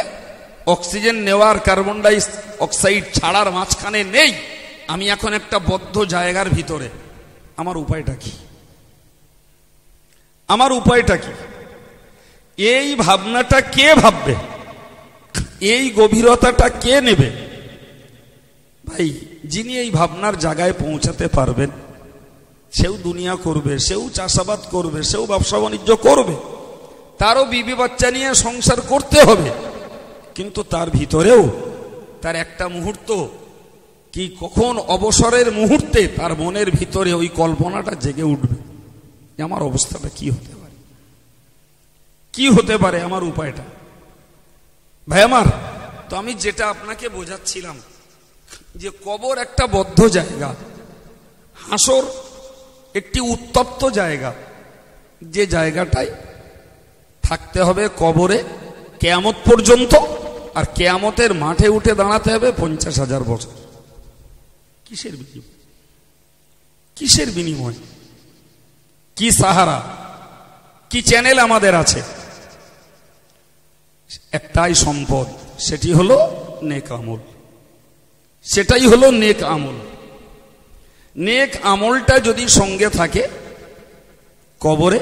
অক্সিজেন নেওয়ার, কার্বন ডাই অক্সাইড ছাড়ার মাঝখানে নেই, আমি এখন একটা বদ্ধ জায়গার ভিতরে। আমার উপায়টা কি? আমার উপায়টা কি? এই ভাবনাটা কে ভাববে? এই গভীরতাটা কে নেবে? ভাই, যিনি এই ভাবনার জায়গায় পৌঁছাতে পারবেন, সেও দুনিয়া করবে, সেও চাষাবাদ করবে, সেও ব্যবসা বাণিজ্য করবে, তারও বিবি বাচ্চা নিয়ে সংসার করতে হবে। কিন্তু তার ভিতরেও তার একটা মুহূর্ত কি, কখন অবসরের মুহূর্তে তার মনের ভিতরে ওই কল্পনাটা জেগে উঠবে, আমার অবস্থাটা কি হতে পারে, কি হতে পারে, আমার উপায়টা। ভাই আমার, তো আমি যেটা আপনাকে বোঝাচ্ছিলাম যে কবর একটা বদ্ধ জায়গা, হাসর একটি উত্তপ্ত জায়গা, যে জায়গাটায় থাকতে হবে কবরে কিয়ামত পর্যন্ত, আর কিয়ামতের মাঠে উঠে দাঁড়াতে হবে 50,000 বছর। কিসের বিনিময়? কিসের বিনিময়? কি সাহারা, কি চ্যানেল আমাদের আছে? একটাই সম্পদ, সেটি হলো নেক আমল। সেটাই হলো নেক আমল। নেক আমলটা যদি সঙ্গে থাকে কবরে,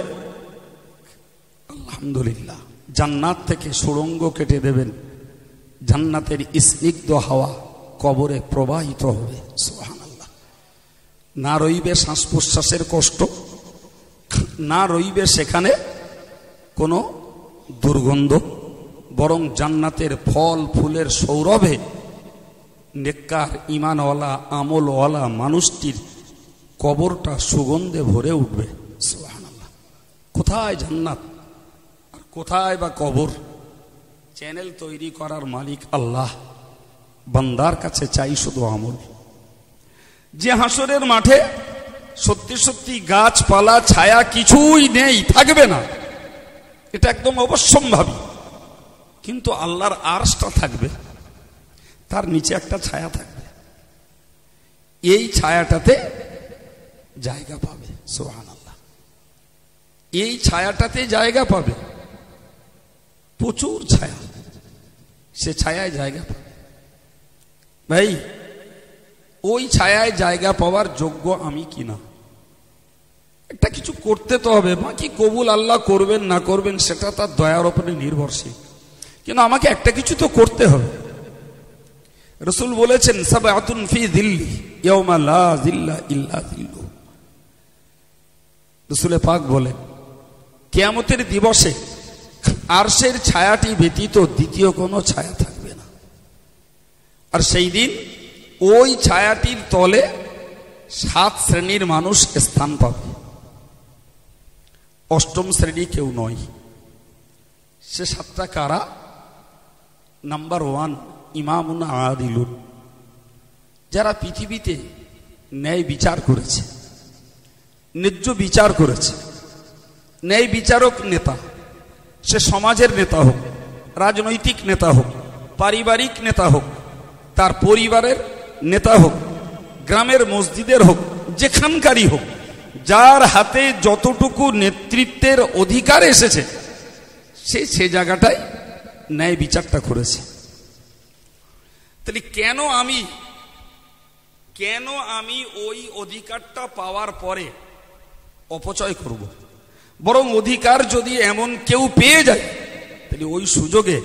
আলহামদুলিল্লাহ, জান্নাত থেকে সুড়ঙ্গ কেটে দেবেন, জান্নাতের স্নিগ্ধ হাওয়া কবরে প্রবাহিত হবে। সুবহানাল্লাহ। না রইবে শ্বাস প্রশ্বাসের কষ্ট, না রইবে সেখানে কোনো দুর্গন্ধ, বরং জান্নাতের ফল ফুলের সৌরভে নেককার ঈমানওয়ালা আমলওয়ালা মানুষটির কবরটা সুগন্ধে ভরে উঠবে। সুবহানাল্লাহ। কোথায় জান্নাত আর কোথায় বা কবর? চ্যানেল তৈরি করার মালিক আল্লাহ, বান্দার কাছে চাই শুধু আমল। যে হাসরের মাঠে সত্যি সত্যি গাছপালা ছায়া কিছুই নেই, থাকবে না, এটা একদম অবশ্যম্ভাবী, কিন্তু আল্লাহর আরশটা থাকবে, তার নিচে একটা ছায়া থাকবে, এই ছায়াটাতে জায়গা পাবে। সুবহানাল্লাহ। এই ছায়াটাতে জায়গা পাবে, প্রচুর ছায়া, সে ছায়ায় জায়গা পাবে। ভাই, ওই ছায়ায় জায়গা পাওয়ার যোগ্য আমি কিনা? একটা কিছু করতে তো হবে, বাকি কবুল আল্লাহ করবেন না করবেন সেটা তার দয়ার উপরে নির্ভরশীল, কিন্তু আমাকে একটা কিছু তো করতে হবে। রাসূল বলেছেন, সাবআতুন ফি যিল্লি ইয়াওমা লা যিল্লা ইল্লা যিল্লু। রাসূল পাক বলেন, কিয়ামতের দিবসে আরশের ছায়াটি ব্যতীত দ্বিতীয় কোনো ছায়া থাকবে না, আর সেই দিন ওই ছায়াটির তলে 7 শ্রেণীর মানুষ স্থান পাবে। 8ম শ্রেণী কেউ নয়। সে 7টা কারা? নাম্বার 1, ইমামুন আদিলুন, যারা পৃথিবীতে ন্যায় বিচার করেছে, ন্যায্য বিচার করেছে। ন্যায় বিচারক নেতা, সে সমাজের নেতা হোক, রাজনৈতিক নেতা হোক, পারিবারিক নেতা হোক, তার পরিবারের নেতা হোক, গ্রামের মসজিদের হোক, যেখানকারই হোক, যার হাতে যতটুকু নেতৃত্বের অধিকার এসেছে সে জায়গাটায় ন্যায় বিচারটা করেছে। তাহলে কেন আমি ওই অধিকারটা পাওয়ার পরে অপচয় করব? বরং অধিকার যদি এমন কেউ পেয়ে যায়, তাহলে ওই সুযোগে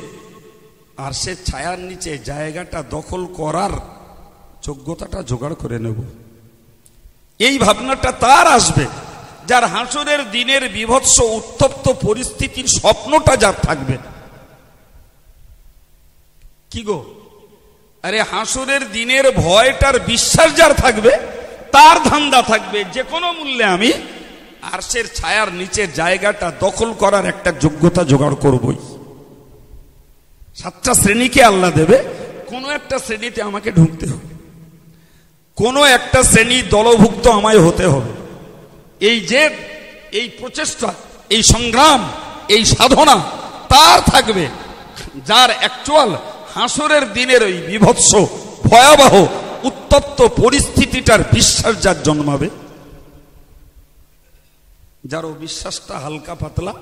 আর সে ছায়ার নিচে জায়গাটা দখল করার যোগ্যতাটা জোগাড় করে নেব। এই ভাবনাটা তার আসবে যার হাসরের দিনের বিভৎস উত্তপ্ত পরিস্থিতির স্বপ্নটা যার থাকবে। কি গো, আরে হাসরের দিনের ভয়টার বিশ্বাস যার থাকবে, তার ধান্দা থাকবে যে কোনো মূল্যে আমি আরশের ছায়ার নিচে জায়গাটা দখল করার একটা যোগ্যতা জোগাড় করবই। 7টা শ্রেণীকে আল্লাহ দেবে, কোনো একটা শ্রেণীতে আমাকে ঢুকতে হবে, কোনো একটা শ্রেণী দলভুক্ত আমায় হতে হবে। এই যে এই প্রচেষ্টা, এই সংগ্রাম, এই সাধনা তার থাকবে যার অ্যাকচুয়াল হাসরের দিনের ওই বিভৎস ভয়াবহ উত্তপ্ত পরিস্থিতিটার বিশ্বাস যার জন্মাবে। যার ও বিশ্বাসটা হালকা পাতলা,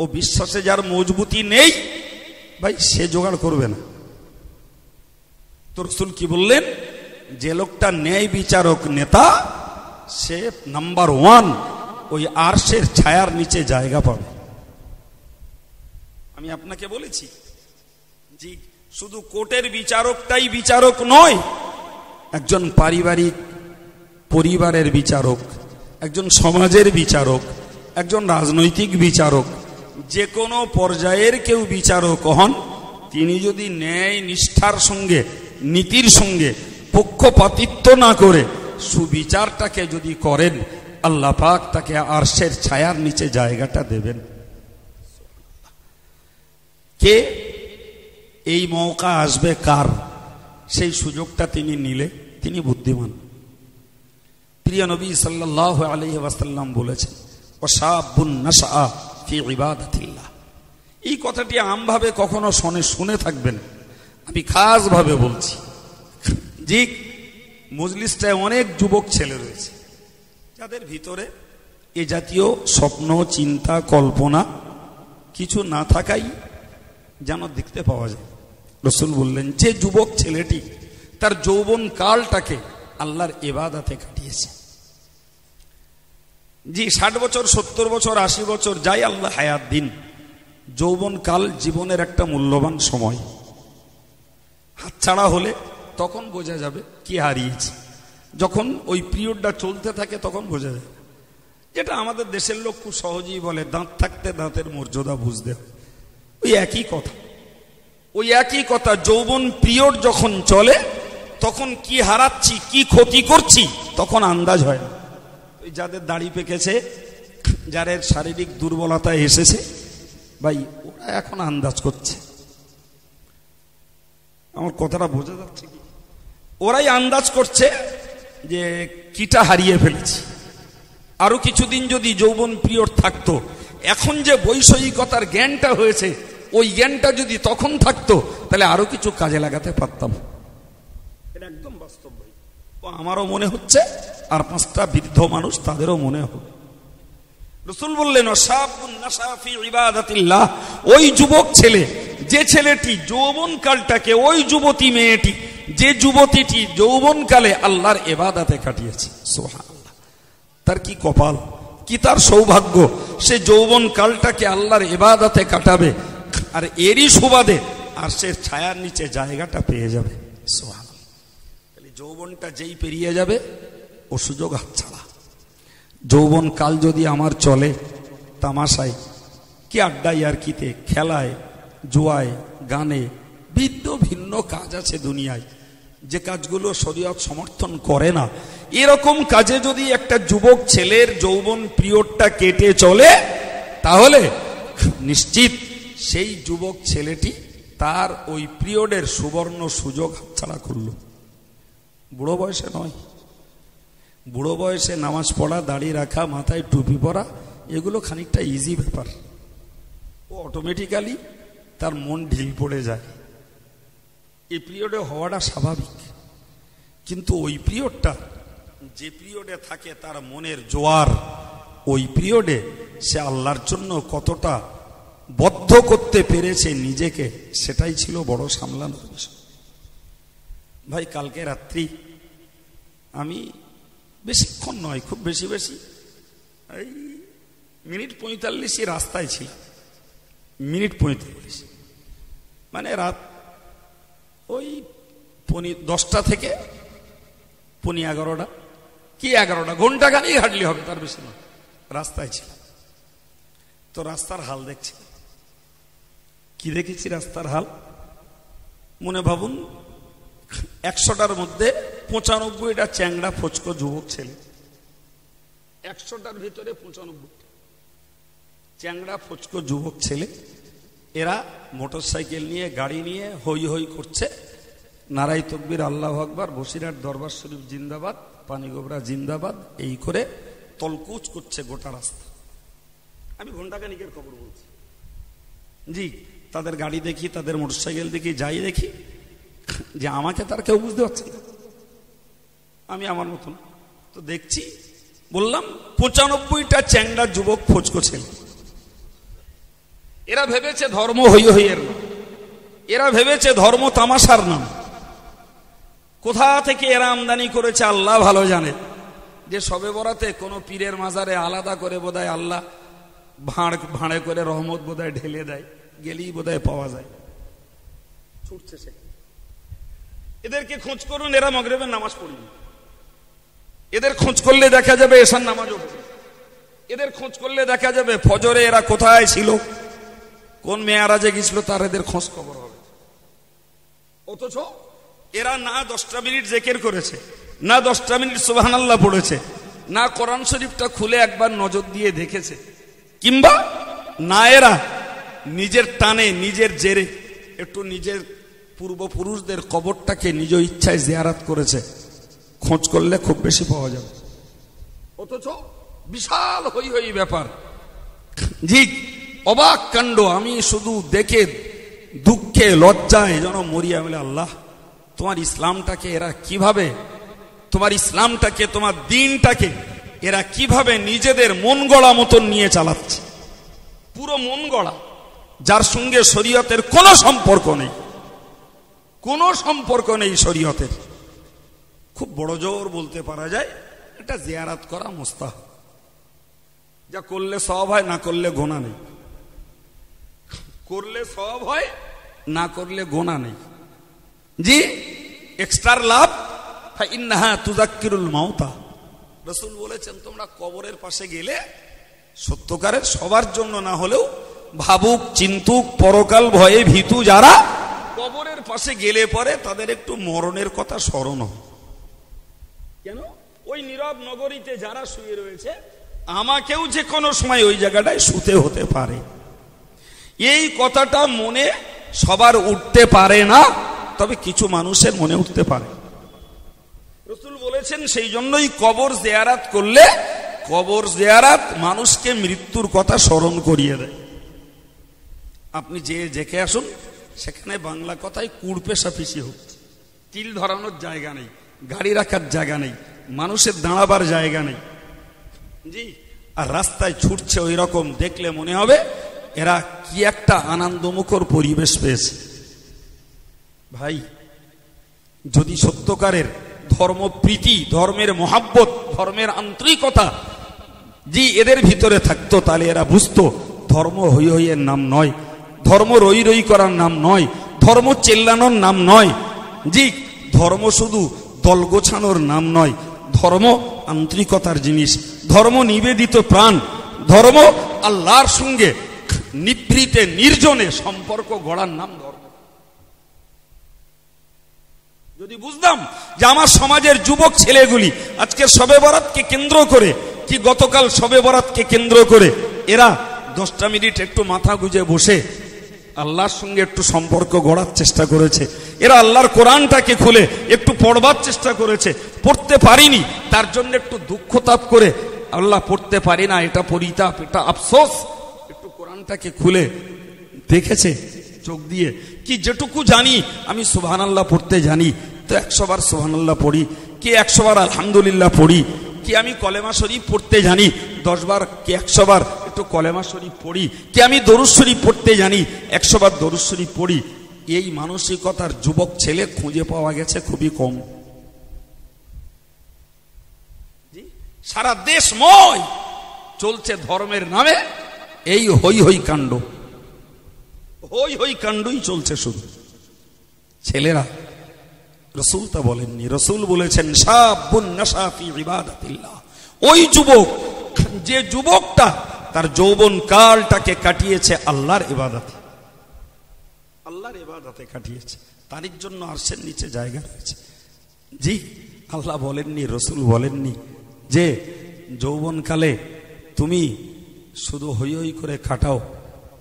ও বিশ্বাসে যার মজবুতি নেই, ভাই সে জোগাড় করবে না। তো রাসূল কি বললেন? যে লোকটা ন্যায় বিচারক নেতা, সে নাম্বার 1 ওই আরশের ছায়ার নিচে জায়গা পাবে। আমি আপনাকে বলেছি জি, শুধু কোর্টের বিচারকটাই বিচারক নয়, একজন পরিবারের বিচারক, একজন সমাজের বিচারক, একজন রাজনৈতিক বিচারক, যে কোনো পর্যায়ের কেউ বিচারক হন, তিনি যদি ন্যায় নিষ্ঠার সঙ্গে, নীতির সঙ্গে পক্ষপাতিত্ব না করে সুবিচারটাকে যদি করেন, আল্লাহ পাক তাকে আরশের ছায়ার নিচে জায়গাটা দেবেন। কে এই মৌকা আসবে কার, সেই সুযোগটা তিনি নিলে তিনি বুদ্ধিমান। প্রিয় নবী সাল্লাল্লাহু আলাইহি ওয়াসাল্লাম বলেছেন, ওয়াশাবুন নাশআ ফি ইবাদাতিল্লাহ। এই কথাটি আমভাবে কখনো শুনে থাকবেন, আমি খাস ভাবে বলছি। জি, মজলিসটায় অনেক যুবক ছেলে রয়েছে যাদের ভিতরে এ জাতীয় স্বপ্ন, চিন্তা, কল্পনা কিছু না থাকাই যেন দেখতে পাওয়া যায়। রাসূল বললেন, যে যুবক ছেলেটি তার যৌবন কালটাকে আল্লাহর ইবাদতে কাটিয়েছে, জি 60 বছর, 70 বছর, 80 বছর যাই আল্লাহ হায়াত দিন, যৌবন কাল জীবনের একটা মূল্যবান সময়। হাতছাড়া হলে তখন বোঝা যাবে কি হারিয়েছে। যখন ওই পিরিয়ডটা চলতে থাকে তখন বোঝা যাবে। যেটা আমাদের দেশের লোক খুব সহজেই বলে, দাঁত থাকতে দাঁতের মর্যাদা বুঝতে হবে। ওই একই কথা যৌবন পিরিয়ড যখন চলে তখন কি হারাচ্ছি, কি ক্ষতি করছি, তখন আন্দাজ হয় না। ওই যাদের দাড়ি পেকেছে, যাদের শারীরিক দুর্বলতা এসেছে, ভাই ওরা এখন আন্দাজ করছে। আমার কথাটা বোঝা যাচ্ছে কি? ওরাই আন্দাজ করছে যে কিটা হারিয়ে ফেলেছি। আরো কিছুদিন যদি যৌবন পিরিয়ড থাকতো, এখন যে বৈষয়িকতার জ্ঞানটা হয়েছে, ওই জ্ঞানটা যদি তখন থাকতো তাহলে আরো কিছু কাজে লাগাতে পারতাম। এটা একদম বাস্তব ভাই। আমারও মনে হচ্ছে, আর 5টা বৃদ্ধ মানুষ তাদেরও মনে হবে। রাসূল বললেন, শাবুন নাশা ফি ইবাদাতিল্লাহ, ওই যুবক ছেলে, যে ছেলেটি যৌবন কালটাকে, ওই যুবতী মেয়েটি, যে যুবতীটি যৌবন কালে আল্লাহর ইবাদতে কাটিয়েছে, সুবহানাল্লাহ, তার কি কপাল, কি তার সৌভাগ্য। সে যৌবন কালটাকে আল্লাহর ইবাদতে কাটাবে, আর এরই সুবাদে আর সে ছায়ার নিচে জায়গাটা পেয়ে যাবে, সুবহানাল্লাহ। তাহলে যৌবনটা যেই পেরিয়ে যাবে ও সুযোগ হাতছাড়া। যৌবন কাল যদি আমার চলে তামাশায়, কি আড্ডায়, আর কিতে, খেলায়, জুয়ায়, গানে, ভিন্ন কাজ আছে দুনিয়ায়, যে কাজগুলো শরীয়ত সমর্থন করে না, এরকম কাজে যদি একটা যুবক ছেলের যৌবন পিরিয়ডটা কেটে চলে, তাহলে নিশ্চিত সেই যুবক ছেলেটি তার ওই পিরিয়ডের সুবর্ণ সুযোগ হাতছাড়া করলো। বুড়ো বয়সে নয়, বুড়ো বয়সে নামাজ পড়া, দাড়ি রাখা, মাথায় টুপি পরা, এগুলো খানিকটা ইজি ব্যাপার। ও অটোমেটিক্যালি তার মন ঢিল পড়ে যায়, এই পিরিয়ডে হওয়াটা স্বাভাবিক। কিন্তু ওই পিরিয়ডটা, যে পিরিয়ডে থাকে তার মনের জোয়ার, ওই পিরিয়ডে সে আল্লাহর জন্য কতটা বদ্ধ করতে পেরেছে নিজেকে, সেটাই ছিল বড় সামলানোর বিষয়। ভাই কালকে রাত্রি আমি বেশিক্ষণ নয়, খুব বেশি এই মিনিট 45 রাস্তায় ছিল, মিনিট 45, মানে রাত ওই 10টা থেকে 11:15 কি 11টা, ঘন্টাখানেক হাঁটলে হবে, তার বেশি নয়। রাস্তায় ছিল, তো রাস্তার হাল দেখছি। কি দেখেছি রাস্তার হাল? মনে ভাবুন 100টার মধ্যে 95টা চ্যাংড়া ফচকো যুবক ছেলে, 100টার ভিতরে 95 চ্যাংড়া ফচকো যুবক ছেলে। এরা মোটরসাইকেল নিয়ে, গাড়ি নিয়ে হই হই করছে, নারাই তকবীর, আল্লাহু আকবার, বসিরহাট দরবার শরীফ জিন্দাবাদ, পানিগোবরা জিন্দাবাদ, এই করে তলকুচ করছে গোটা রাস্তা। আমি ঘন্টাখানিকের খবর বলছি। জি, তাদের গাড়ি দেখি, তাদের মোটরসাইকেল দেখি, যাই দেখি, যে আমাকে তার কেউ বুঝতে পারছে না, আমি আমার মতন তো দেখছি। বললাম 95টা চ্যাংড়া যুবক ফচকো ছেলে। এরা ভেবেছে ধর্ম হই হইয়ের নাম, এরা ভেবেছে ধর্ম তামাশার নাম। কোথা থেকে এরা আমদানি করেছে আল্লাহ ভালো জানে। যে সবে বরাতে কোনো পীরের মাজারে আলাদা করে বোধহয় আল্লাহ ভাঁড়ে করে রহমত বোধহয় ঢেলে দেয়, গেলেই বোধহয় পাওয়া যায়, ছুটছে সে। এদেরকে খোঁজ করুন, এরা মাগরিবের নামাজ পড়েনি। এদের খোঁজ করলে দেখা যাবে এশার নামাজও পড়ে। এদের খোঁজ করলে দেখা যাবে ফজরে এরা কোথায় ছিল, কোন মেয়ারাজে গেছিল, তার এদের খোঁজ খবর হবে। অথচ এরা না 10টা মিনিট জিকির করেছে, না 10টা মিনিট সুবহানাল্লাহ পড়েছে, না কোরআন শরীফটা খুলে একবার নজর দিয়ে দেখেছে, কিংবা না এরা নিজের টানে, নিজের জেরে একটু নিজের পূর্বপুরুষদের কবরটাকে নিজ ইচ্ছায় জিয়ারত করেছে। খোঁজ করলে খুব বেশি পাওয়া যাবে। অথচ বিশাল হই হই ব্যাপার। জি, অবাক কাণ্ড। আমি শুধু দেখে দুঃখে লজ্জায় যেন মরিয়া বলে, আল্লাহ তোমার ইসলামটাকে এরা কিভাবে, তোমার ইসলামটাকে, তোমার দ্বীনটাকে এরা কিভাবে নিজেদের মন গড়া মতন নিয়ে চালাচ্ছে। পুরো মন গড়া, যার সঙ্গে শরীয়তের কোনো সম্পর্ক নেই, কোনো সম্পর্ক নেই শরীয়তের। খুব বড় জোর বলতে পারা যায় এটা জিয়ারত করা মুস্তাহাব। যা করলে সওয়াব হয়, না করলে গোনা নেই। করলে সওয়াব হয়, না করলে গোনা নেই। জি, এক্সট্রার লাভ, ফাইন্নাহা তুযাক্কিরুল মাউতা। রাসূল বলেছেন তোমরা কবরের পাশে গেলে সত্যকারের সবার জন্য না হলেও ভাবুক, চিন্তুক, পরকাল ভয়ে ভীতু যারা কবরের পাশে গেলে পরে তাদের একটু মরণের কথা স্মরণ হয়। কেন? ওই নীরব নগরীতে যারা শুয়ে রয়েছে, আমাকেও যে কোনো সময় ওই জায়গাটায় শুতে হতে পারে, এই কথাটা মনে সবার উঠতে পারে না, তবে কিছু মানুষের মনে উঠতে পারে। রাসূল বলেছেন সেই জন্যই কবর জিয়ারাত করলে, কবর জিয়ারাত মানুষকে মৃত্যুর কথা স্মরণ করিয়ে দেয়। আপনি যে দেখে আসুন, সেখানে বাংলা কথায় কুড় পেশাপিশি হচ্ছে, তিল ধরানোর জায়গা নেই, গাড়ি রাখার জায়গা নেই, মানুষের দাঁড়াবার জায়গা নেই, জি, আর রাস্তায় ছুটছে ওই রকম, দেখলে মনে হবে এরা কি একটা আনন্দমুখর পরিবেশ পেয়েছে। ভাই, যদি সত্যকারের ধর্মপ্রীতি, ধর্মের মহাব্বত, ধর্মের আন্তরিকতা জি এদের ভিতরে থাকতো, তাহলে এরা বুঝতো ধর্ম হই হইয়ের নাম নয়, ধর্ম রই রই করার নাম নয়, ধর্ম চেল্লানোর নাম নয়, জি ধর্ম শুধু দল গোছানোর নাম নয়, ধর্ম আন্তরিকতার জিনিস, ধর্ম নিবেদিত প্রাণ, ধর্ম আল্লাহর সঙ্গে নিভৃতে নির্জনে সম্পর্ক গড়ার নাম ধর্ম। যদি বুঝতাম যে আমার সমাজের যুবক ছেলেগুলি আজকে শবে বরাতকে কেন্দ্র করে, কি গতকাল শবে বরাতকে কেন্দ্র করে এরা 10টা মিনিট একটু মাথা গুজে বসে আল্লাহর সঙ্গে একটু সম্পর্ক গড়ার চেষ্টা করেছে, এরা আল্লাহর কোরআনটাকে খুলে একটু পড়বার চেষ্টা করেছে, পড়তে পারিনি তার জন্য একটু দুঃখ তাপ করে আল্লাহ পড়তে পারি না, এটা পরিতাপ, এটা আফসোস, একটু কোরআনটাকে খুলে দেখেছে চোখ দিয়ে, কি যেটুকু জানি আমি সুবহানাল্লাহ পড়তে জানি, তো 100 বার সুবহানাল্লাহ পড়ি, কি 100 বার আলহামদুলিল্লাহ পড়ি, কি আমি কলেমা শরীফ পড়তে জানি 10 বার, কি 100 বার একটু কলেমা শরীফ পড়ি, কি আমি দরুদ শরীফ পড়তে জানি 100 বার দরুদ শরীফ পড়ি। এই মানসিকতার যুবক ছেলে খুঁজে পাওয়া গেছে খুবই কম। সারা দেশময় চলছে ধর্মের নামে এই হই হই কাণ্ড, হই হই কাণ্ডই চলছে শুধু। ছেলেরা, রাসূল তা বলেননি, রাসূল বলেছেন শাবুন নাশা ফি ইবাদাতিল্লাহ, ওই যুবক যে যুবকটা তার যৌবন কালটাকে কাটিয়েছে আল্লাহর ইবাদতে, আল্লাহর ইবাদতে কাটিয়েছে, তার জন্য আরশের নিচে জায়গা রয়েছে। জি, আল্লাহ বলেননি, রাসূল বলেননি যে যৌবনকালে তুমি শুধু হই হই করে কাটাও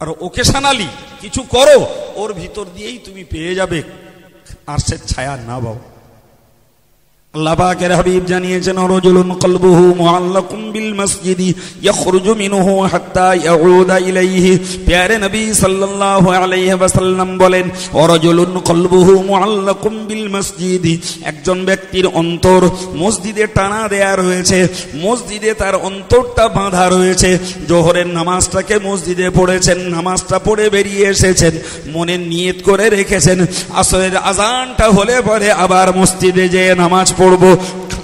আর ওকেশনালি কিছু করো, ওর ভিতর দিয়েই তুমি পেয়ে যাবে আরশের ছায়া না পাও। আল্লাহ পাকের হাবিব জানিয়েছেন, রাজুলুন কলবুহু মুআল্লাকুম বিল মসজিদি ইয়াখরুজু মিনহু হাত্তা ইয়াউদা ইলাইহি। প্যারে নবী সাল্লাল্লাহু আলাইহি ওয়াসাল্লাম বলেন, রাজুলুন কলবুহু মুআল্লাকুম বিল মসজিদি, একজন ব্যক্তির অন্তর মসজিদে টানা দেয়া রয়েছে, মসজিদে তার অন্তরটা বাঁধা রয়েছে। জোহরের নামাজটাকে মসজিদে পড়েছেন, নামাজটা পড়ে বেরিয়ে এসেছেন, মনের নিয়ত করে রেখেছেন আসরের আজানটা হলে পরে আবার মসজিদে যেয়ে নামাজ পড়বো।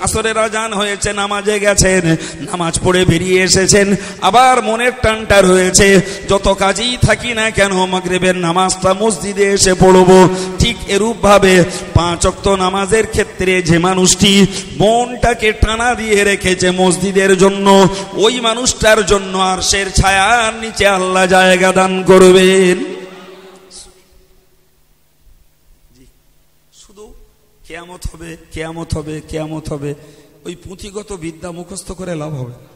আসরের আজান হয়েছে, নামাজে গেছেন, নামাজ পড়ে বেরিয়ে এসেছেন, আবার মনের টানটা রয়েছে যত কাজেই থাকি না কেন মাগরিবের নামাজটা মসজিদে এসে পড়বো। ঠিক এরূপ ভাবে 5 ওয়াক্ত নামাজের ক্ষেত্রে যে মানুষটি মনটাকে টানা দিয়ে রেখেছে মসজিদের জন্য, ওই মানুষটার জন্য আরশের ছায়ার নিচে আল্লাহ জায়গা দান করবেন। কেয়ামত হবে, কেয়ামত হবে, কেয়ামত হবে, ওই পুঁথিগত বিদ্যা মুখস্থ করে লাভ হবে না।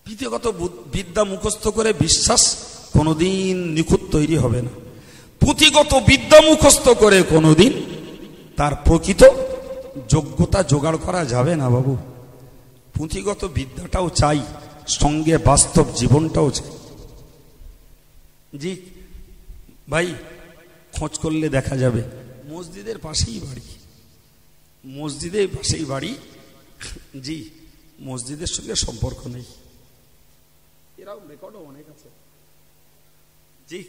পুঁথিগত বিদ্যা মুখস্থ করে বিশ্বাস কোনোদিন নিখুঁত তৈরি হবে না। পুঁথিগত বিদ্যা মুখস্থ করে কোনোদিন তার প্রকৃত যোগ্যতা জোগাড় করা যাবে না বাবু। পুঁথিগত বিদ্যাটাও চাই, সঙ্গে বাস্তব জীবনটাও চাই। জি ভাই, খোঁজ করলে দেখা যাবে মসজিদের পাশেই বাড়ি, মসজিদের পাশেই বাড়ি, জি মসজিদের সঙ্গে সম্পর্ক নেই, এরকম রেকর্ডও অনেক আছে। জি,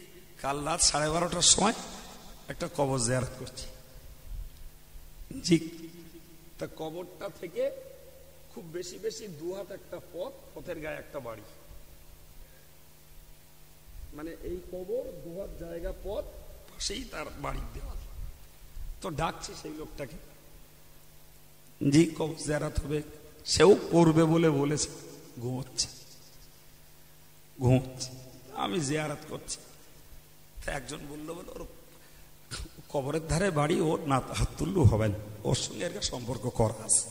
কাল রাত 12:30টার সময় একটা কবর জিয়ারত করছি। জি, তা কবরটা থেকে খুব বেশি বেশি 2 হাত একটা পথ, পথের গায়ে একটা বাড়ি, মানে এই কবর 2 হাত জায়গা পথ, পাশেই তার বাড়ির দেওয়াল। তো ডাকছি সেই লোকটাকে, জি কবর জিয়ারত হবে, সেও করবে বলে বলেছে, ঘুমোচ্ছে। আমি জিয়ারত করছি, একজন বললো বলে ওর কবরের ধারে বাড়ি, ওর না হাত তুললেও হবে না, ওর সঙ্গে একটা সম্পর্ক করা আছে।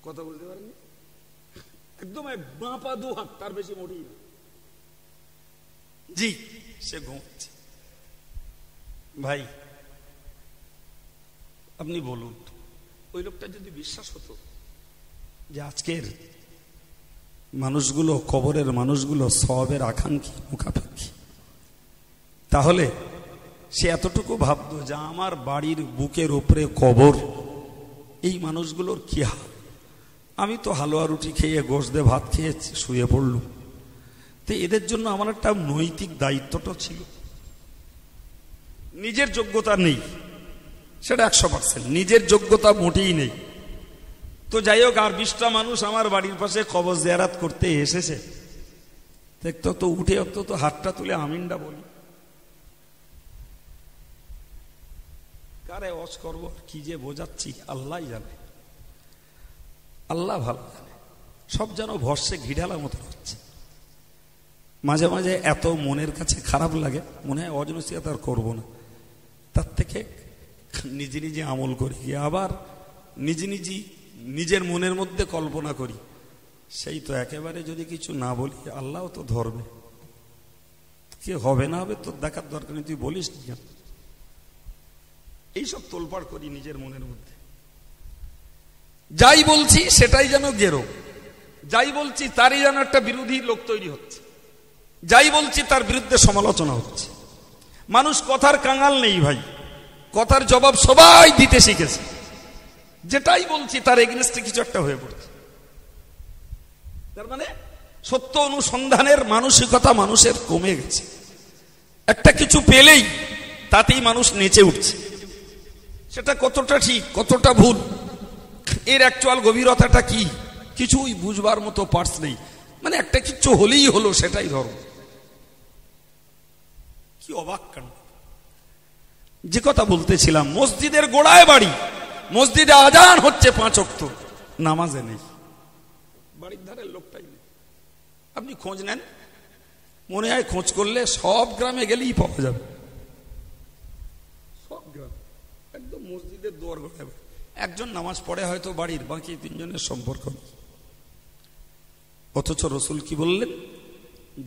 কথা বলতে পারেন একদম বাঁ পা দু হাত, তার বেশি মোটেই না। জি সে ঘুমোচ্ছে। ভাই আপনি বলুন, ওই লোকটা যদি বিশ্বাস হতো যে আজকের মানুষগুলো, কবরের মানুষগুলো সওয়াবের আকাঙ্ক্ষী, মুখাপেক্ষী, তাহলে সে এতটুকু ভাবতো যে আমার বাড়ির বুকের উপরে কবর, এই মানুষগুলোর কি হাল। আমি তো হালুয়া রুটি খেয়ে গোশ দিয়ে ভাত খেয়েছি, শুয়ে পড়লুম, তো এদের জন্য আমার একটা নৈতিক দায়িত্বটা ছিল। নিজের যোগ্যতা নেই, সেটা 100%, নিজের যোগ্যতা মোটেই নেই। তো যাই হোক, আর 20টা মানুষ আমার বাড়ির পাশে কবর জিয়ারত করতে এসেছে, দেখতো তো উঠে তো হাতটা তুলে আমিনটা বলি। কারে ওয়াজ করবো, কি যে বোঝাচ্ছি আল্লাহ জানে, আল্লাহ ভালো জানে। সব যেন ভরসে ঘিঢালা মতো হচ্ছে। মাঝে মাঝে এত মনের কাছে খারাপ লাগে, মনে হয় ওয়াজ নসিহত আর করবো না, তার থেকে নিজে নিজে আমল করি, আবার নিজের মনের মধ্যে কল্পনা করি, সেই তো একেবারে যদি কিছু না বলি আল্লাহ তো ধরবে, কি হবে না হবে তোর দেখার দরকার নেই, তুই বলিস না। এইসব তোলপাড় করি নিজের মনের মধ্যে। যাই বলছি সেটাই যেন গেরো, যাই বলছি তারই যেন একটা বিরোধী লোক তৈরি হচ্ছে, যাই বলছি তার বিরুদ্ধে সমালোচনা হচ্ছে। মানুষ কথার কাঙাল নেই ভাই, কথার জবাব সবাই দিতে শিখেছে। যেটাই বলছি তার এগেইনস্টে কিছু একটা হয়ে পড়ছে। তার মানে সত্য অনুসন্ধানের মানসিকতা মানুষের কমে গেছে। একটা কিছু পেলেই তাতেই মানুষ নেচে উঠছে। সেটা কতটা ঠিক কতটা ভুল, এর অ্যাকচুয়াল গভীরতাটা কি কিছুই বুঝবার মতো পার্টস নেই। মানে একটা কিছু হলেই হলো, সেটাই ধর্ম। কি অবাক কাণ্ড। যে কথা বলতেছিলাম, মসজিদের গোড়ায় বাড়ি, মসজিদে আজান হচ্ছে 5 ওয়াক্ত, নামাজে নেই, বাড়ির ধারের লোকটাই নেই। আপনি খোঁজ নেন, মনে হয় খোঁজ করলে সব গ্রামে গেলেই পাওয়া যাবে। সব গ্রাম একদম মসজিদের দুয়ার গোড়ায় একজন নামাজ পড়ে হয়তো বাড়ির, বাকি 3 জনের সম্পর্ক নেই। অথচ রসুল কি বললেন,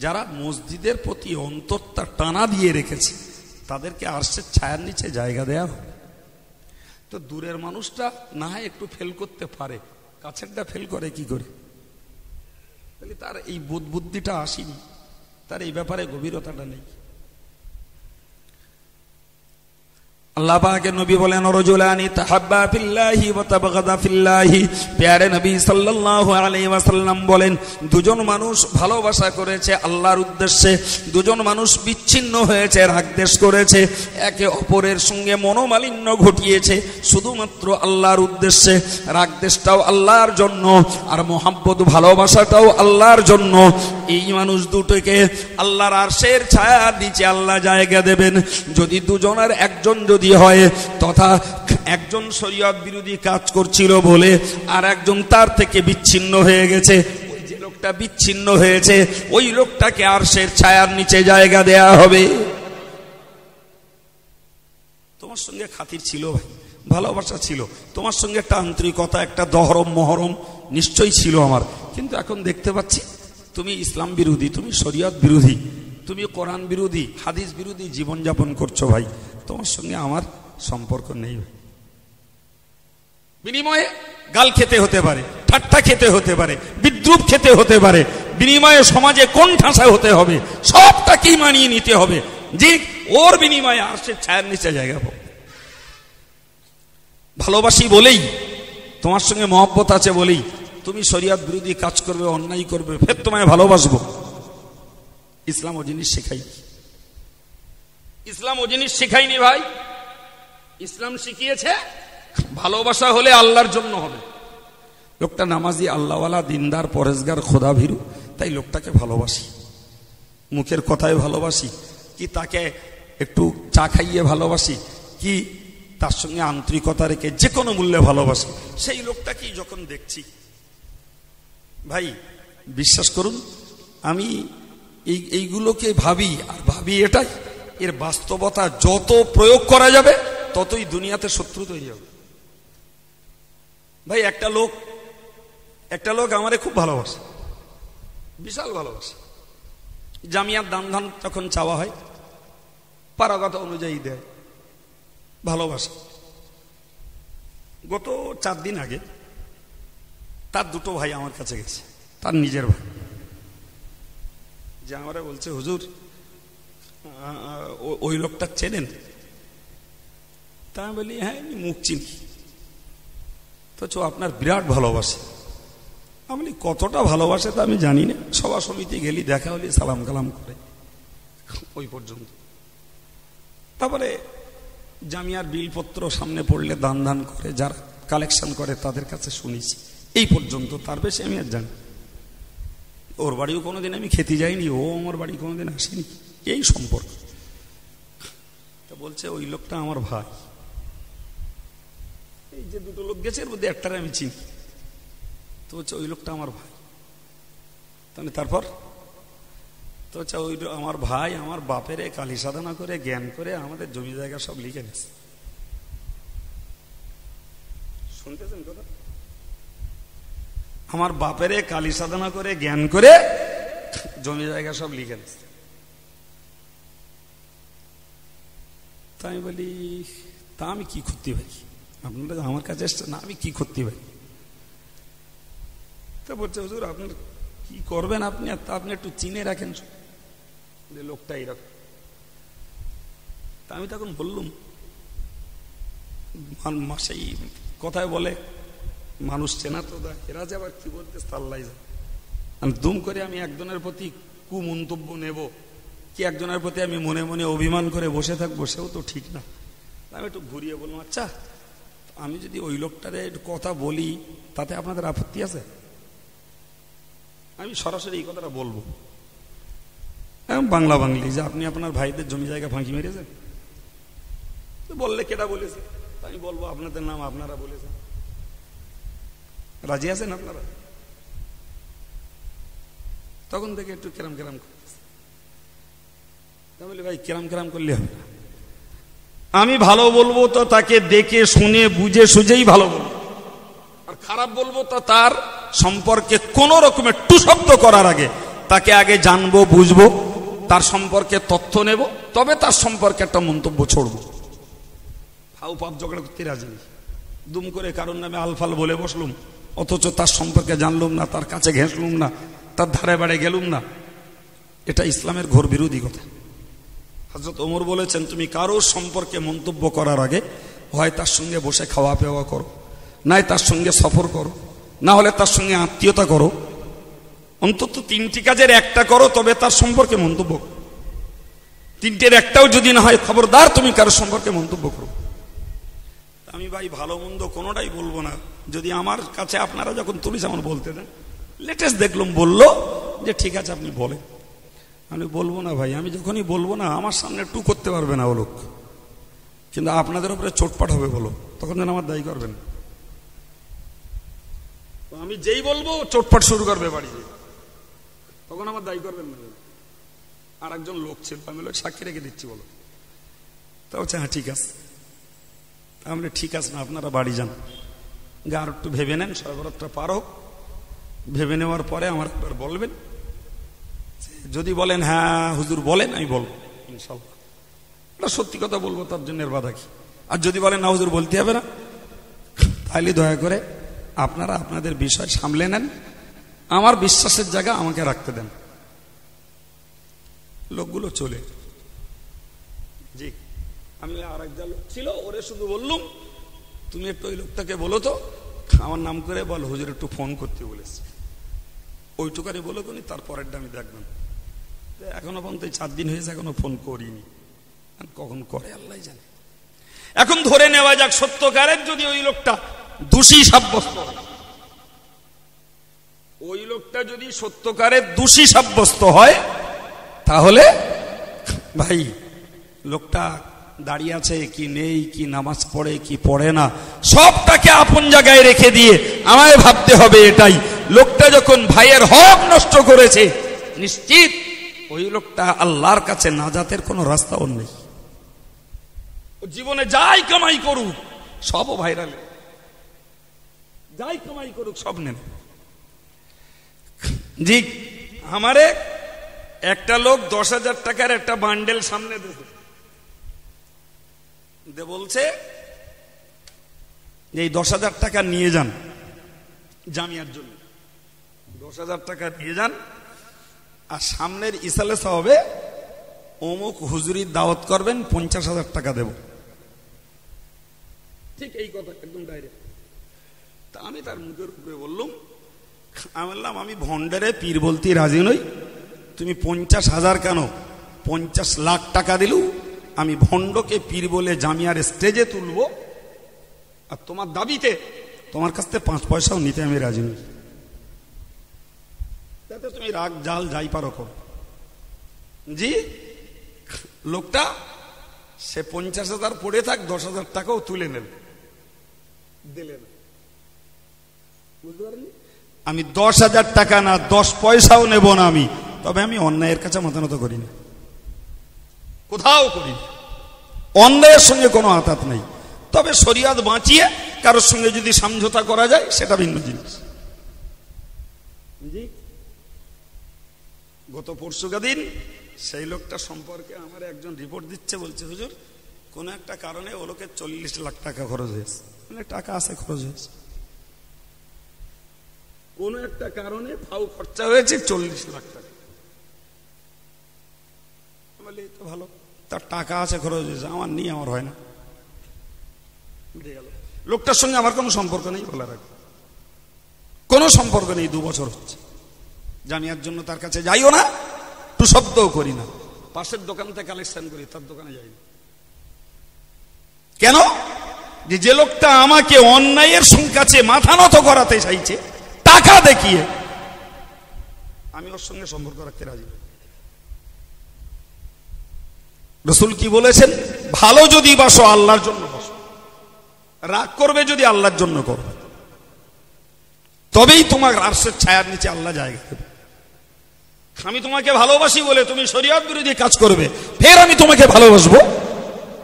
যারা মসজিদের প্রতি অন্তরটা টানা দিয়ে রেখেছে তাদেরকে আরশের ছায়ার নিচে জায়গা দেয়া হবে। তো দূরের মানুষটা না হয় একটু ফেল করতে পারে, কাছেরটা ফেল করে কি করে? তাহলে তার এই বুদ্ধিটা আসেনি, তার এই ব্যাপারে গভীরতাটা নেই। আল্লাহ পাকের নবী বলেন, রাজুলানি তাহাব্বা ফিল্লাহি ওয়া তাবাগাদা ফিল্লাহি। প্যারে নবী সাল্লাল্লাহু আলাইহি ওয়াসাল্লাম বলেন, দুজন মানুষ ভালোবাসা করেছে আল্লাহর উদ্দেশ্যে, দুজন মানুষ বিচ্ছিন্ন হয়েছে, রাগদ্বেষ করেছে, একে অপরের সঙ্গে মনোমালিন্য ঘটিয়েছে শুধুমাত্র আল্লাহর উদ্দেশ্যে। রাগদ্বেষটাও আল্লাহর জন্য, আর মোহাব্বত ভালোবাসাটাও আল্লাহর জন্য। এই মানুষ দুটোকে আল্লাহর আরশের ছায়ার নিচে আল্লাহ জায়গা দেবেন। যদি দুজনের একজন যদি হয়, তথা একজন শরীয়ত বিরোধী কাজ করছিল বলে আর একজন তার থেকে বিচ্ছিন্ন হয়ে গেছে, ওই যে লোকটা বিচ্ছিন্ন হয়েছে ওই লোকটাকে আরশের ছায়ার নিচে জায়গা দেয়া হবে। তোমার সঙ্গে খাতির ছিল ভাই, ভালোবাসা ছিল, তোমার সঙ্গে একটা আন্তরিকতা, একটা দহরম মহরম নিশ্চয়ই ছিল আমার, কিন্তু এখন দেখতে পাচ্ছি তুমি ইসলাম বিরোধী, তুমি শরীয়ত বিরোধী, তুমি কোরআন বিরোধী, হাদিস বিরোধী জীবনযাপন করছো ভাই, তোমার সঙ্গে আমার সম্পর্ক নেই। বিনিময়ে গাল খেতে হতে পারে, ঠাট্টা খেতে হতে পারে, বিদ্রুপ খেতে হতে পারে, বিনিময়ে সমাজে কোন ঠাসা হতে হবে সবটাকেই মানিয়ে নিতে হবে, যে ওর বিনিময়ে আরশের ছায়ার নিচে জায়গা পাবো। ভালোবাসি বলেই, তোমার সঙ্গে মহব্বত আছে বলেই তুমি শরীয়ত বিরোধী কাজ করবে, অন্যায় করবে, ফের তোমায় ভালোবাসবো। ইসলাম ও জিনিস শেখাই, ইসলাম ও জিনিস শেখায়নি ভাই। ইসলাম শিখিয়েছে ভালোবাসা হলে আল্লাহর জন্য হবে। লোকটা নামাজি, আল্লাহওয়ালা, দিনদার, পরেজগার, খোদা ভীরু, তাই লোকটাকে ভালোবাসি, মুখের কথায় ভালোবাসি, কি তাকে একটু চা খাইয়ে ভালোবাসি, কি তার সঙ্গে আন্তরিকতা রেখে যে কোনো মূল্যে ভালোবাসি, সেই লোকটাকেই যখন দেখছি, ভাই বিশ্বাস করুন আমি এইগুলোকে ভাবি, আর ভাবি এটাই, এর বাস্তবতা যত প্রয়োগ করা যাবে ততই দুনিয়াতে শত্রু তৈরি হবে। ভাই একটা লোক আমারে খুব ভালোবাসে, বিশাল ভালোবাসে। জামিয়ার দান ধান যখন চাওয়া হয় পারগতা অনুযায়ী দেয়, ভালোবাসে। গত 4 দিন আগে তার 2 ভাই আমার কাছে গেছে, তার নিজের ভাই, যে আমারে বলছে হুজুর ওই লোকটা চেনেন? তা আমি বলি হ্যাঁ মুখ চিনি। তো আপনার বিরাট ভালোবাসে। আমি বলি কতটা ভালোবাসে তা আমি জানি না, সভা সমিতি গেলি দেখা হলি সালাম কালাম করে, ওই পর্যন্ত। তারপরে জামিয়ার বিলপত্র সামনে পড়লে দান ধান করে, যারা কালেকশন করে তাদের কাছে শুনেছি, এই পর্যন্ত, তার বেশি আমি আর জানি। ওর বাড়িও কোনোদিন আমি খেতে যাইনি, ও আমার বাড়ি কোনোদিন আসেনি, এই সম্পর্ক। তা বলছে ওই লোকটা আমার ভাই। এই যে 2 লোক গেছে এর মধ্যে একটারে আমি চিনি। তো হচ্ছে ওই লোকটা আমার ভাই। তাহলে তারপর তো হচ্ছে ওই আমার ভাই আমার বাপের কালী সাধনা করে জ্ঞান করে আমাদের জমি জায়গা সব লিখে নিচ্ছে। শুনতেছেন কথা? আমার বাপের কালী সাধনা করে জ্ঞান করে জমি জায়গা সব লিখে নিচ্ছে। তাই আমি বলি তা আমি কি করতে পারি? আপনারা আমার কাছে এসছেন না, আমি কি করতে পারি? তা বলছে হুজুর আপনার কি করবেন আপনি একটু চিনে রাখেন লোকটা এরকম। তা আমি তখন বললুম, সেই কথায় বলে মানুষ চেনা তো দা, এরা যে আবার কি বলতে তাল্লাই যায়। আমি দুম করে আমি একজনের প্রতি কুমন্তব্য নেব, কি একজনের প্রতি আমি মনে মনে অভিমান করে বসে থাকবো, সেও তো ঠিক না। আমি একটু ঘুরিয়ে বললাম, আচ্ছা আমি যদি ওই লোকটারে একটু কথা বলি তাতে আপনাদের আপত্তি আছে? আমি সরাসরি এই কথাটা বলবো, বাংলা বাংলি, যে আপনি আপনার ভাইদের জমি জায়গা ফাঁকি মেরেছেন। বললে কেটা বলেছে? আমি বলবো আপনাদের নাম আপনারা বলেছেন। রাজি আছেন আপনারা? তখন থেকে একটু কেরাম কেরাম করতেছে। বলি ভাই কেরাম কেরাম করলে হবে না, আমি ভালো বলবো তো তাকে দেখে শুনে বুঝে সুঝেই ভালো বলবো, আর খারাপ বলবো তো তার সম্পর্কে কোন রকমের টু শব্দ করার আগে তাকে আগে জানবো, বুঝবো, তার সম্পর্কে তথ্য নেব, তবে তার সম্পর্কে একটা মন্তব্য ছড়বো। ফাউ পাপ ঝগড়া করতে রাজি নেই। দুম করে কারোর নামে আলফাল বলে বসলুম, অথচ তার সম্পর্কে জানলুম না, তার কাছে ঘেঁষলুম না, তার ধারে বাড়ে গেলুম না। এটা ইসলামের ঘোর বিরোধী কথা। হযরত ওমর বলেছেন, তুমি কারোর সম্পর্কে মন্তব্য করার আগে হয় তার সঙ্গে বসে খাওয়া পেওয়া করো, নাই তার সঙ্গে সফর করো, না হলে তার সঙ্গে আত্মীয়তা করো, অন্তত 3টি কাজের একটা করো, তবে তার সম্পর্কে মন্তব্য করো। 3টের একটাও যদি না হয়, খবরদার তুমি কারোর সম্পর্কে মন্তব্য করো। আমি ভাই ভালো মন্দ কোনোটাই বলবো না, যদি আমার কাছে আপনারা যখন তুলিস আমার বলতে দেন। লেটেস্ট দেখলাম বললো যে ঠিক আছে আপনি বলেন। আমি বলবো না ভাই, আমি যখনই বলবো না আমার সামনে টু করতে পারবে না ও লোক, কিন্তু আপনাদের উপরে চোটপাট হবে বলো, তখন যেন আমার দায়ী করবেন। আমি যেই বলবো চোটপাট শুরু করবে বাড়ি, তখন আমার দায়ী করবেন না। আর একজন লোক ছিল, আমি সাক্ষী রেখে দিচ্ছি বলো। তা বলছে হ্যাঁ ঠিক আছে। আমি ঠিক আছে না, আপনারা বাড়ি যান, গা আর একটু ভেবে নেন, সর্বরাতটা পার হোক, ভেবে নেওয়ার পরে আমার একবার বলবেন। যদি বলেন হ্যাঁ হুজুর বলেন, আমি বলবো ইনশাল্লাহ, এটা সত্যি কথা বলবো, তার জন্য এর বাধা কি? আর যদি বলেন না হুজুর বলতে হবে না, তাহলে দয়া করে আপনারা আপনাদের বিষয় সামলে নেন, আমার বিশ্বাসের জায়গা আমাকে রাখতে দেন। লোকগুলো চলে জি। আমি আর একটা লোক ছিল, ওরে শুধু বললুম তুমি একটু ওই লোকটাকে বলো তো, আমার নাম করে বল হুজুর একটু ফোন করতে বলেছে, ওইটুকানি বলো কোনি, তারপরেরটা আমি দেখবেন। এখনো পর্যন্ত 4 দিন হয়েছে, এখনো ফোন করিনি, কখন করে আল্লাহ জানে। এখন ধরে নেওয়া যাক সত্যকারের যদি ওই লোকটা দোষী সাব্যস্ত হয়, ওই লোকটা যদি সত্যকারের দোষী সাব্যস্ত হয়, তাহলে ভাই লোকটা দাঁড়িয়ে আছে কি নেই, কি নামাজ পড়ে কি পড়ে না, সবটাকে আপন জায়গায় রেখে দিয়ে আমায় ভাবতে হবে এটাই, লোকটা যখন ভাইয়ের হক নষ্ট করেছে নিশ্চিত ওই লোকটা আল্লাহর কাছে নাজাতের কোনো রাস্তাও নেই। জীবনে যাই কামাই করুক সবও ভাইরাল, যাই কামাই করুক সব নেন। জি, আমারে একটা লোক 10,000 টাকার একটা বান্ডেল সামনে দে বলছে যে এই 10,000 টাকা নিয়ে যান জামিয়ার জন্য, 10,000 টাকা নিয়ে যান, আর সামনের ইসালেসা হবে অমুক হুজুরির দাওয়াত করবেন 50,000 টাকা দেব। ঠিক এই কথা একদম ডাইরেক্ট। তা আমি তার মুখের উপরে বললাম, আমি বললাম আমি ভণ্ডারে পীর বলতে রাজি নই, তুমি 50,000 কেন 50 লাখ টাকা দিলু আমি ভণ্ডকে পীর বলে জামিয়ার স্টেজে তুলবো, আর তোমার দাবিতে তোমার কাছ থেকে 5 পয়সাও নিতে আমি রাজি নই। তাতে তুমি রাগ জাল যাই পারো করো। জি, লোকটা সে 50,000 পড়ে থাক 10,000 টাকাও তুলে নেন, দিলেন। বুঝতে পারেননি? আমি 10,000 টাকা না 10 পয়সাও নেব না আমি, তবে আমি অন্যায়ের কাছে মাথা নত করি না, কোথাও করি না, অন্যায়ের সঙ্গে কোনো আঘাত নেই। তবে শরিয়াত বাঁচিয়ে কারোর সঙ্গে যদি সমঝোতা করা যায় সেটা ভিন্ন জিনিস। জি, গত পরশুদিন সেই লোকটা সম্পর্কে আমার একজন রিপোর্ট দিচ্ছে, বলছে হুজুর কোন একটা কারণে ও লোকের 40 লাখ টাকা খরচ হয়েছে। মানে টাকা আছে, খরচ হয়েছে, কোন একটা কারণে ফাউ খরচা হয়েছে 40 লাখ টাকা। বলে তো ভালো, তার টাকা আছে, খরচ হয়েছে, আমার নিয়ে আমার হয় না। লোকটার সঙ্গে আমার কোনো সম্পর্ক নেই, বলার আগে কোনো সম্পর্ক নেই। 2 বছর হচ্ছে জামিয়ার জন্য তার কাছে যাইও না, টু শব্দও করি না, পাশের দোকান থেকে কালেকশন করি, তার দোকানে যাই না। কেন? যে লোকটা আমাকে অন্যায়ের কাছে মাথা নত করাতে চাইছে টাকা দেখিয়ে, আমি ওর সঙ্গে সম্পর্ক রাখতে রাজি। রাসূল কি বলেছেন? ভালো যদি বাসো আল্লাহর জন্য বাসো, রাগ করবে যদি আল্লাহর জন্য করবে, তবেই তোমার আরশের ছায়ার নিচে আল্লাহ জায়গা দেবে। আমি তোমাকে ভালোবাসি বলে তুমি শরীয়ত বিরোধী কাজ করবে, ফের আমি তোমাকে ভালোবাসবো,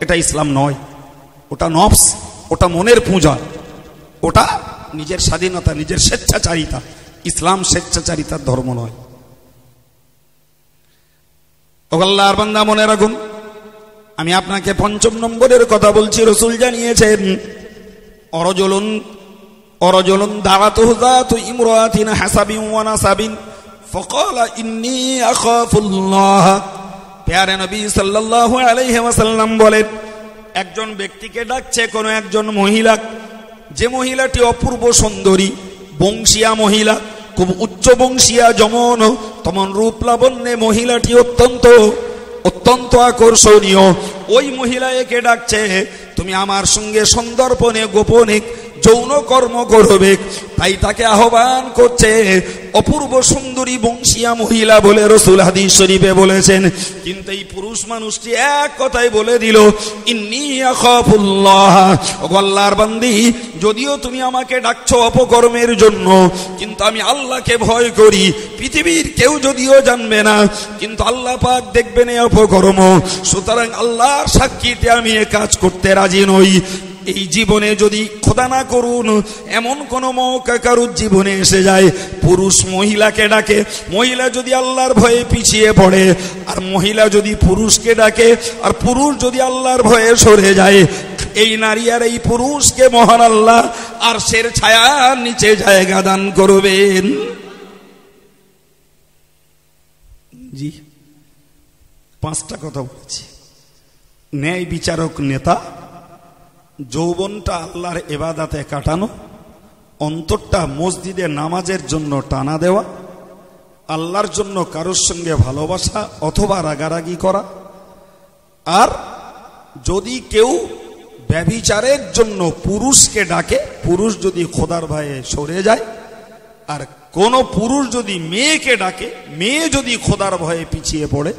এটা ইসলাম নয়, ওটা নফস, ওটা মনের পূজা, ওটা নিজের স্বাধীনতা, নিজের স্বেচ্ছাচারিতা। ইসলাম স্বেচ্ছাচারিতার ধর্ম নয়। ও আল্লাহর বান্দা মনে রাখুন, আমি আপনাকে 5 নম্বরের কথা বলছি। রাসূল জানিয়েছেন অরজুলুন দাওয়াতুহু যাতু ইমরাতিন হাসাবিন ওয়া নাসাবিন ফাকালা ইন্নী আখাফুল্লাহ। প্যারে নবী সাল্লাল্লাহু আলাইহি ওয়াসাল্লাম বলেন, একজন ব্যক্তিকে ডাকছে কোন একজন মহিলা, যে মহিলাটি অপূর্ব সুন্দরী, বংশীয়া মহিলা, খুব উচ্চ বংশীয়া, যেমন তেমন রূপ লাবণ্যে মহিলাটি অত্যন্ত আকর্ষণীয়। ওই মহিলা একে ডাকছে, তুমি আমার সঙ্গে সন্দর্পণে গোপনে যৌন কর্ম করবে, তাই তাকে আহ্বান করছে। অপূর্ব সুন্দরী বংশীয়া মহিলা বলে রাসূল হাদিস শরীফে বলেছেন, কিন্তু এই পুরুষ মানুষটি এক কথাই বলে দিল, ইন্নী আখাফুল্লাহ। ও আল্লাহর বান্দি, যদিও তুমি আমাকে ডাকছো অপকর্মের জন্য, কিন্তু আমি আল্লাহকে ভয় করি। পৃথিবীর কেউ যদিও জানবে না, কিন্তু আল্লাহ পাক দেখবেন এই অপকর্ম, সুতরাং আল্লাহর সাক্ষীতে আমি এ কাজ করতে রাজি নই। এই জীবনে যদি খোদা না করুন এমন কোন মৌকা কারুর জীবনে এসে যায়, পুরুষ মহিলাকে ডাকে, মহিলা যদি আল্লাহর ভয়ে পিছিয়ে পড়ে, আর মহিলা যদি পুরুষকে ডাকে, আর পুরুষ যদি আল্লাহর ভয়ে সরে যায়, এই নারী আর এই পুরুষকে মহান আল্লাহ আরশের ছায়ার নিচে জায়গা দান করবেন। জি, 5টা কথা বলছি। ন্যায় বিচারক নেতা, যৌবনটা আল্লাহর ইবাদতে কাটানো, অন্তরটা মসজিদে নামাজের জন্য টানা দেওয়া, আল্লাহর জন্য কারোর সঙ্গে ভালোবাসা অথবা রাগারাগি করা, আর যদি কেউ ব্যভিচারের জন্য পুরুষকে ডাকে, পুরুষ যদি খোদার ভয়ে সরে যায়, আর কোন পুরুষ যদি মেয়েকে ডাকে, মেয়ে যদি খোদার ভয়ে পিছিয়ে পড়ে,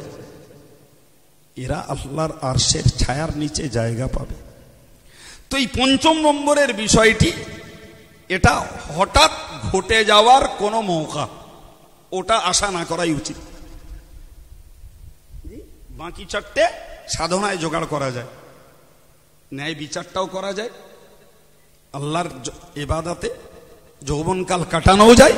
এরা আল্লাহর আরশের ছায়ার নিচে জায়গা পাবে। তো এই ৫ম নম্বরের বিষয়টি, এটা হঠাৎ ঘটে যাওয়ার কোনো মৌকা, ওটা আশা না করাই উচিত। বাকি 4টে সাধনায় জোগাড় করা যায়, ন্যায় বিচারটাও করা যায়, আল্লাহর ইবাদতে যৌবনকাল কাটানোও যায়।